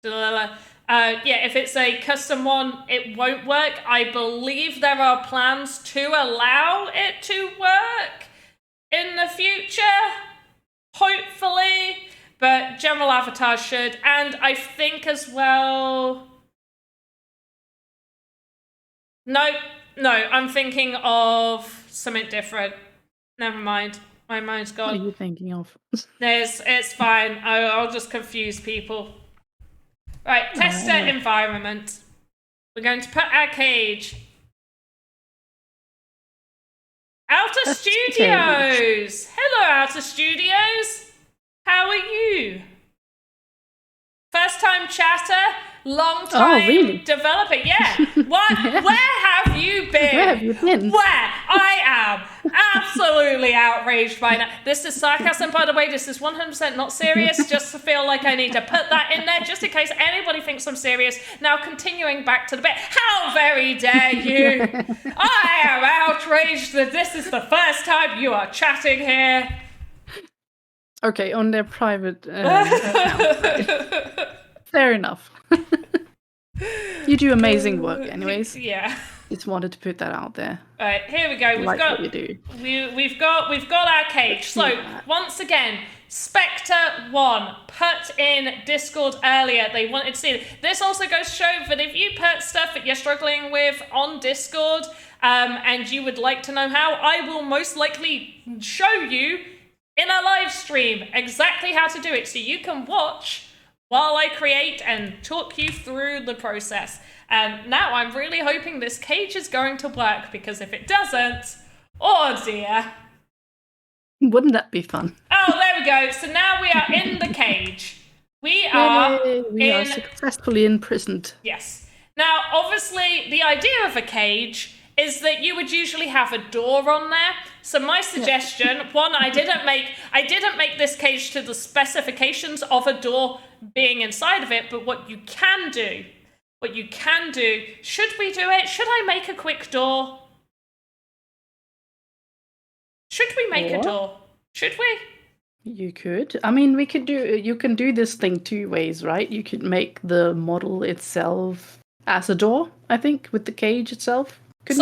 if it's a custom one, it won't work. I believe there are plans to allow it to work in the future, hopefully. But general avatars should, and I think as well... No, I'm thinking of something different. Never mind. My mind's gone. What are you thinking of? It's fine. I'll just confuse people. Right, tester environment. We're going to put our cage. Outer Studios! Hello, Outer Studios! How are you? First time chatter, long time developer. Yeah. Where have you been? Where have you been? Where? I am absolutely outraged by now. This is sarcasm, by the way. This is 100% not serious. Just to feel like I need to put that in there, just in case anybody thinks I'm serious. Now, continuing back to the bit. How very dare you? I am outraged that this is the first time you are chatting here. Okay, on their private fair enough. You do amazing work anyways. Yeah. Just wanted to put that out there. All right, here we go. What you do. We've got our cage. So once again, Spectre 1 put in Discord earlier. They wanted to see it. This also goes to show that if you put stuff that you're struggling with on Discord, and you would like to know how, I will most likely show you in a live stream exactly how to do it, so you can watch while I create and talk you through the process. And now I'm really hoping this cage is going to work, because if it doesn't, oh dear. Wouldn't that be fun? Oh, there we go. So now we are in the cage. We are successfully imprisoned. Yes. Now, obviously, the idea of a cage is that you would usually have a door on there. So my suggestion, one, I didn't make this cage to the specifications of a door being inside of it, but what you can do, should we do it? Should I make a quick door? Should we make a door? Should we? You could. I mean, you can do this thing two ways, right? You could make the model itself as a door, I think, with the cage itself. And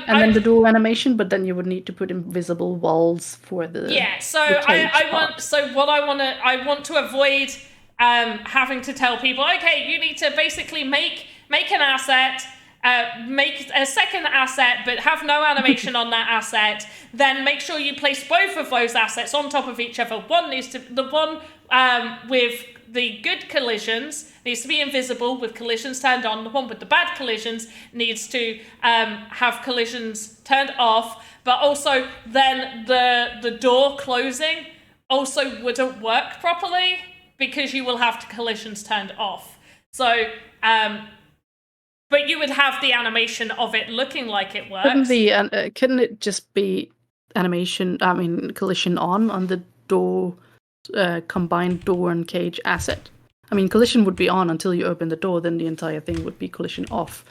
then the door animation, but then you would need to put invisible walls for the I want to avoid having to tell people, okay, you need to basically make an asset, make a second asset, but have no animation on that asset. Then make sure you place both of those assets on top of each other. The one with the good collisions needs to be invisible with collisions turned on. The one with the bad collisions needs to have collisions turned off. But also then the door closing also wouldn't work properly, because you will have the collisions turned off. So, but you would have the animation of it looking like it works. Couldn't it just be collision on the door, combined door and cage asset. I mean, collision would be on until you open the door, then the entire thing would be collision off.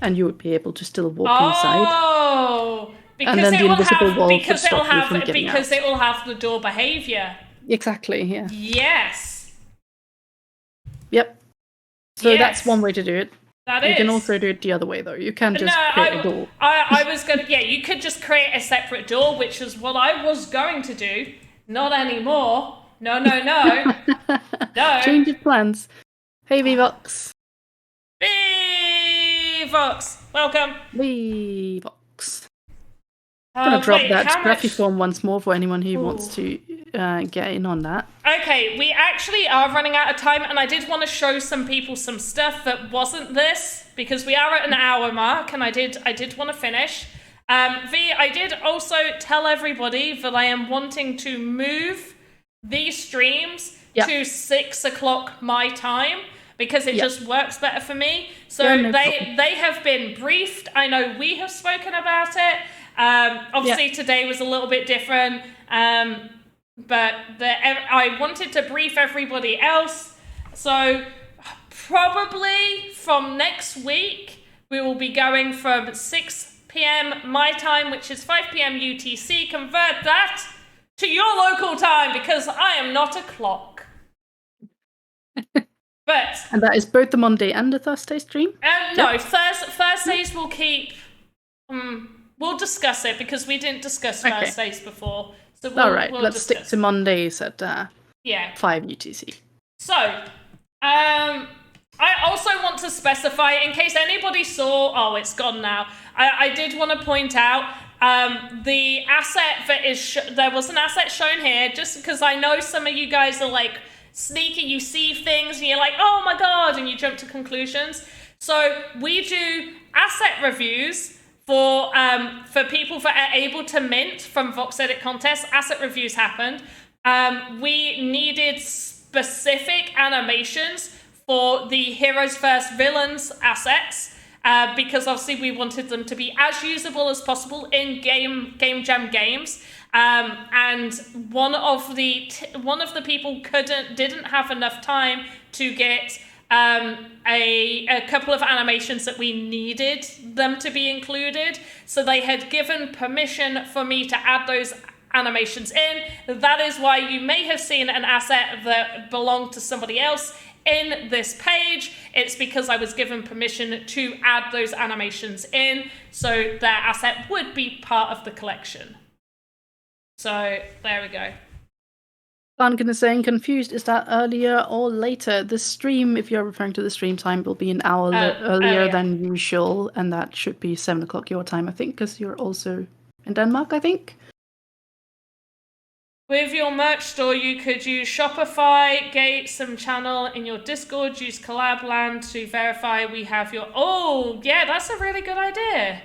And you would be able to still walk inside. Oh, because and then it the will invisible have wall because would it will stop you have from getting because out. it will have the door behavior. Exactly, yeah. Yes. Yep. So Yes. that's one way to do it. You can also do it the other way, though. You can just create a door. I was going to... Yeah, you could just create a separate door, which is what I was going to do. Not anymore. No. No. Change of plans. Hey, VVox. VVox, welcome. VVox. I'm going to drop that graphiform once more for anyone who wants to get in on that. Okay, we actually are running out of time, and I did want to show some people some stuff that wasn't this, because we are at an hour mark, and I did want to finish. I did also tell everybody that I am wanting to move these streams to 6 o'clock my time, because it just works better for me. So they have been briefed. I know we have spoken about it. Obviously today was a little bit different, but I wanted to brief everybody else. So probably from next week, we will be going from 6 p.m. my time, which is 5 p.m. UTC. Convert that to your local time, because I am not a clock. And that is both the Monday and the Thursday stream? No, Thursdays we'll keep... we'll discuss it, because we didn't discuss Thursdays before. So let's stick to Mondays at 5 UTC. So, I also want to specify, in case anybody saw... Oh, it's gone now. I did want to point out the asset that is... there was an asset shown here, just because I know some of you guys are like... sneaky, you see things and you're like, oh my god, and you jump to conclusions. So we do asset reviews for people that are able to mint from VoxEdit contests. Asset reviews happened. We needed specific animations for the Heroes vs. Villains assets, because obviously we wanted them to be as usable as possible in Game Jam games. And one of the people didn't have enough time to get a couple of animations that we needed them to be included. So they had given permission for me to add those animations in. That is why you may have seen an asset that belonged to somebody else in this page. It's because I was given permission to add those animations in, so their asset would be part of the collection. So there we go. I'm going to say, confused, is that earlier or later? The stream, if you're referring to the stream time, will be an hour earlier than usual, and that should be 7 o'clock your time, I think, because you're also in Denmark, I think. With your merch store, you could use Shopify, gate some channel in your Discord, use Collabland to verify we have your... Oh, yeah, that's a really good idea.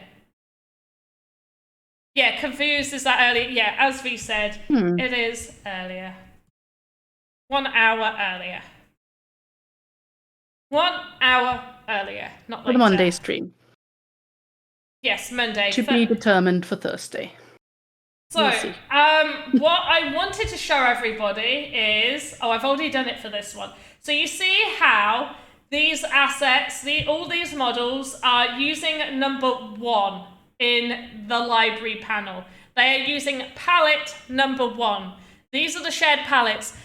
Yeah, confused, is that earlier? Yeah, as we said, it is earlier. 1 hour earlier. 1 hour earlier, not later. For the Monday stream. Yes, Monday. To be determined for Thursday. So, what I wanted to show everybody is... Oh, I've already done it for this one. So you see how these assets, all these models are using number 1 in the library panel. They are using palette number 1. These are the shared palettes.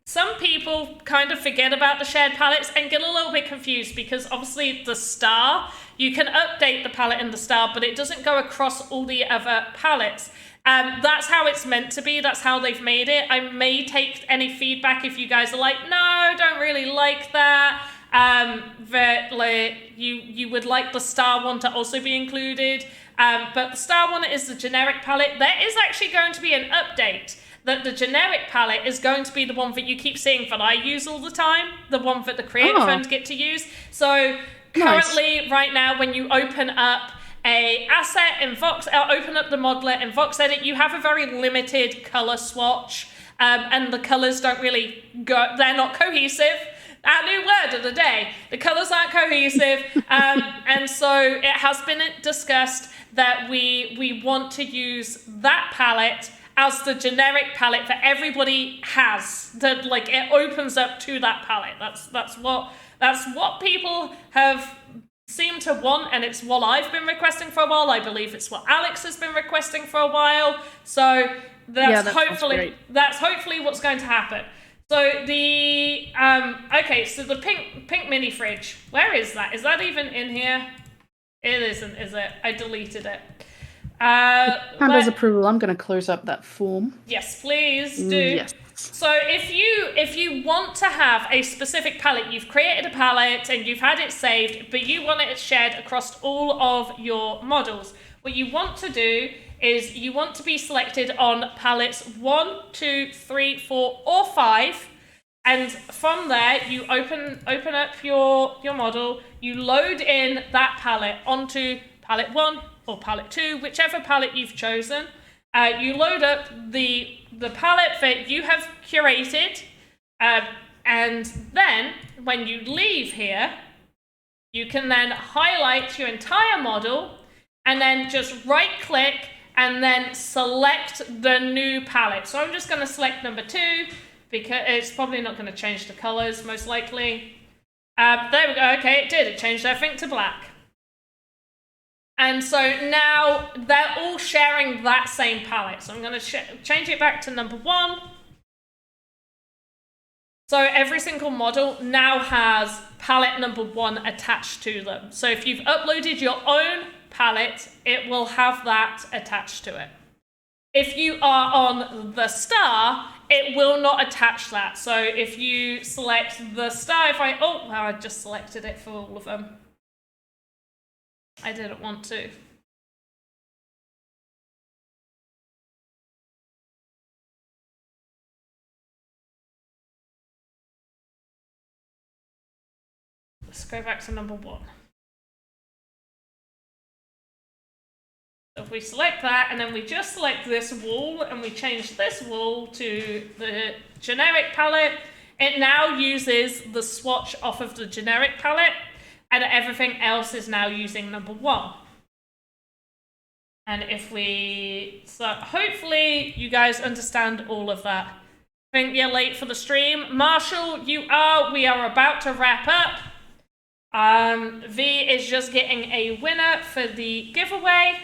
Some people kind of forget about the shared palettes and get a little bit confused, because obviously the star, you can update the palette in the star, but it doesn't go across all the other palettes. That's how it's meant to be. That's how they've made it. I may take any feedback if you guys are like, no, don't really like that. That you would like the star one to also be included. But the star one is the generic palette. There is actually going to be an update that the generic palette is going to be the one that you keep seeing that I use all the time, the one that the Creative Fund get to use. So currently, right now, when you open up a asset in open up the modeler in VoxEdit, you have a very limited color swatch, and the colors don't really go, they're not cohesive. Our new word of the day. The colors aren't cohesive. And so it has been discussed that we want to use that palette as the generic palette that everybody has. That like it opens up to that palette. That's what people have seemed to want, and it's what I've been requesting for a while. I believe it's what Alex has been requesting for a while. So that's hopefully what's going to happen. So the so the pink mini fridge. Where is that? Is that even in here? It isn't, is it? I deleted it. Panda's approval. I'm going to close up that form. Yes, please do. Yes. So if you want to have a specific palette, you've created a palette and you've had it saved, but you want it shared across all of your models, what you want to do is you want to be selected on palettes 1, 2, 3, 4, or 5. And from there, you open up your model, you load in that palette onto palette 1 or palette 2, whichever palette you've chosen. You load up the palette that you have curated, and then when you leave here, you can then highlight your entire model and then just right-click and then select the new palette. So I'm just going to select number 2, because it's probably not going to change the colors, most likely. There we go. Okay, it did. It changed everything to black. And so now they're all sharing that same palette. So I'm going to change it back to number 1. So every single model now has palette number 1 attached to them. So if you've uploaded your own palette, it will have that attached to it. If you are on the star, it will not attach that. So if you select the star, I just selected it for all of them. I didn't want to. Let's go back to number 1. So if we select that, and then we just select this wall, and we change this wall to the generic palette, it now uses the swatch off of the generic palette, and everything else is now using number 1. And so hopefully you guys understand all of that. I think you're late for the stream. Marshall, we are about to wrap up. V is just getting a winner for the giveaway.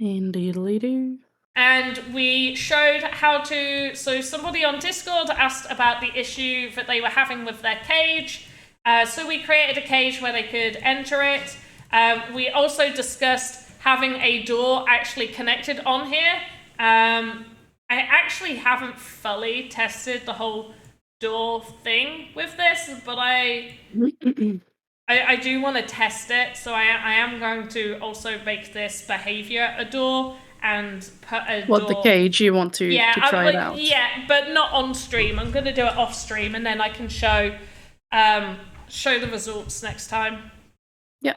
Indeedly do. And we showed how to, so somebody on Discord asked about the issue that they were having with their cage. So we created a cage where they could enter it. We also discussed having a door actually connected on here. I actually haven't fully tested the whole door thing with this, but I do want to test it. So I am going to also make this behavior a door. And put a door. The cage you want to try it out? Yeah, but not on stream. I'm going to do it off stream, and then I can show the results next time. Yeah,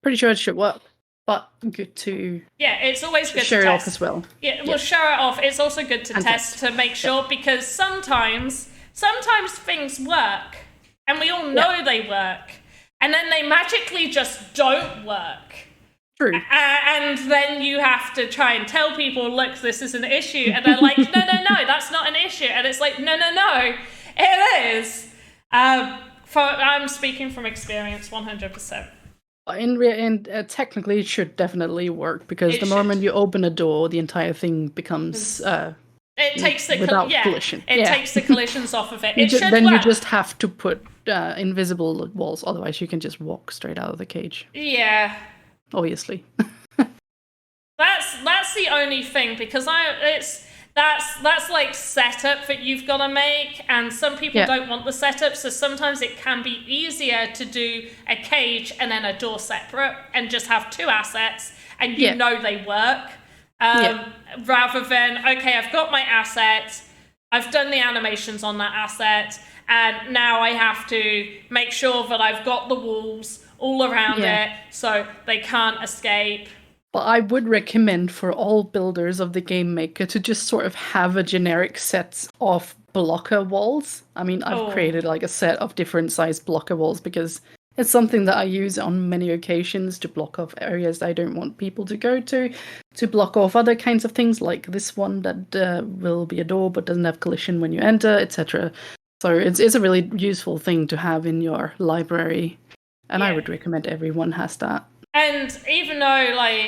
pretty sure it should work, but good to it's always good to show it test. off as well. Yeah, we'll show it off. It's also good to test to make sure, because sometimes things work, and we all know they work, and then they magically just don't work. True. And then you have to try and tell people, look, this is an issue. And they're like, no, that's not an issue. And it's like, no, it is. I'm speaking from experience, 100%. Technically, it should definitely work, because the moment you open a door, the entire thing becomes it takes the collision. It takes the collisions off of it. You just have to put invisible walls, otherwise you can just walk straight out of the cage. Yeah. Obviously. That's the only thing, because that's like setup that you've got to make, and some people don't want the setup, so sometimes it can be easier to do a cage and then a door separate and just have 2 assets and you know they work, rather than, okay, I've got my asset, I've done the animations on that asset, and now I have to make sure that I've got the walls all around it, so they can't escape. But I would recommend for all builders of the Game Maker to just sort of have a generic set of blocker walls. I mean, I've created like a set of different size blocker walls, because It's something that I use on many occasions to block off areas I don't want people to go to block off other kinds of things like this one that will be a door but doesn't have collision when you enter, etc. So it's a really useful thing to have in your library, and I would recommend everyone has that. And even though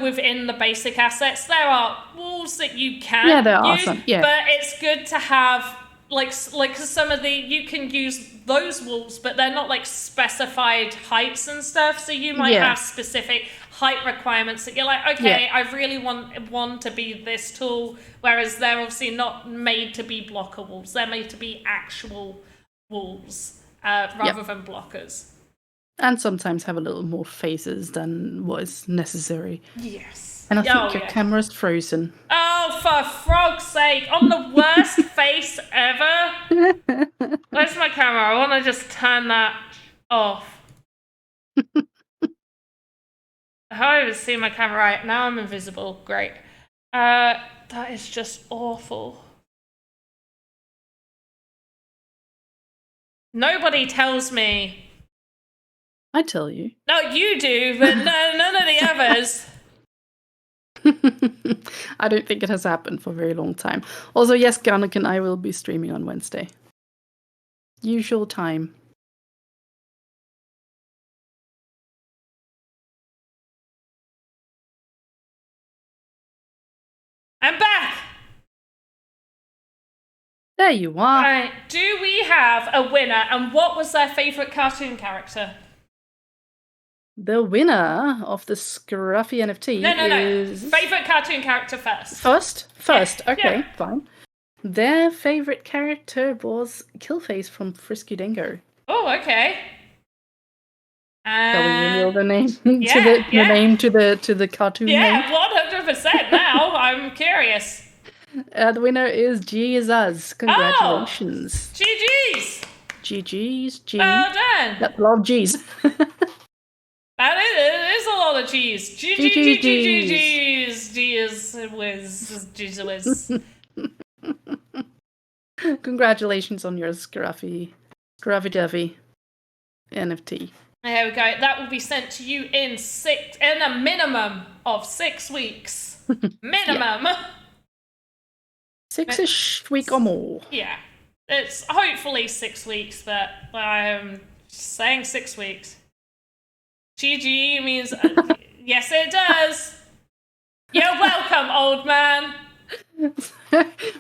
within the basic assets there are walls that you can there are use, some, but it's good to have like some of the, you can use those walls, but they're not like specified heights and stuff. So you might have specific height requirements that you're like, okay, I really want one to be this tall, whereas they're obviously not made to be blocker walls. They're made to be actual walls rather than blockers. And sometimes have a little more faces than what is necessary. Yes. And I think your camera's frozen. Oh, for frog's sake. On the worst face ever. Where's my camera? I want to just turn that off. I can't even see my camera right. Now I'm invisible. Great. That is just awful. Nobody tells me. I tell you. No, you do, but none of the others. I don't think it has happened for a very long time. Also, yes, Garnick and I will be streaming on Wednesday. Usual time. I'm back! There you are. Right, do we have a winner, and what was their favourite cartoon character? The winner of the Scruffy NFT is... Favourite cartoon character first. First. Okay, fine. Their favourite character was Killface from Frisky Dingo. Oh, okay. Shall we reveal the name to the cartoon name? Yeah, 100% now. I'm curious. The winner is Jesus. Congratulations. GG's. GG's. G. Well done. That's a lot of G's. That is a lot of cheese. Jeez. Congratulations on your Scruffy Duffy NFT. There we go. That will be sent to you in a minimum of 6 weeks. Minimum. 6-ish week or more. Yeah. It's hopefully 6 weeks, but I'm saying 6 weeks. GG means yes, it does. You're welcome, old man.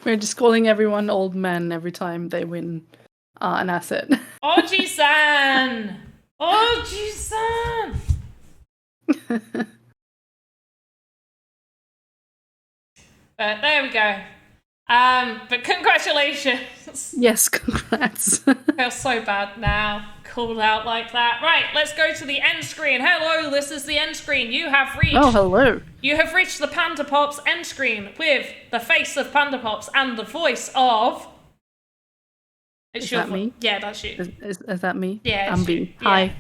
We're just calling everyone old man every time they win an asset. Oji-san. Oji-san. But there we go. But congratulations. Yes, congrats. I feel so bad now. Called out like that. Right, let's go to the end screen. Hello, this is the end screen. You have reached. Oh, hello. You have reached the Panda Pops end screen with the face of Panda Pops and the voice of. Is that me? Yeah, that's you. Is that me? Yeah, I'm B. Hi.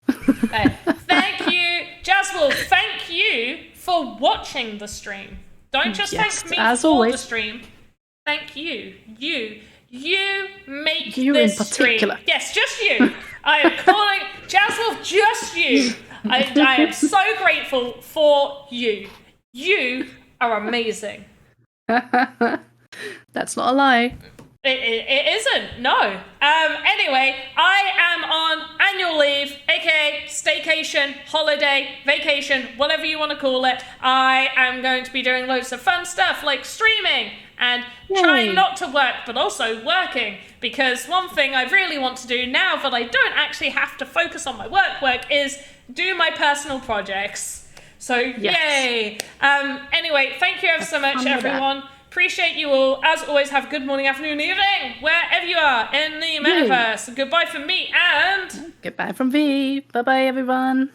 Thank you, Jaswell. Thank you for watching the stream. Don't just thank me as for always. the stream. Thank you. You make you this in particular. stream. Yes, just you. I am calling Jaswell just you. I am so grateful for you. You are amazing. That's not a lie. It isn't, no. Anyway, I am on annual leave, aka staycation, holiday, vacation, whatever you want to call it. I am going to be doing loads of fun stuff like streaming and trying not to work, but also working. Because one thing I really want to do now that I don't actually have to focus on my work is do my personal projects. So, yay! Anyway, thank you ever so much, everyone. Appreciate you all. As always, have a good morning, afternoon, evening, wherever you are in the metaverse. Goodbye from me and... Goodbye from V. Bye-bye, everyone.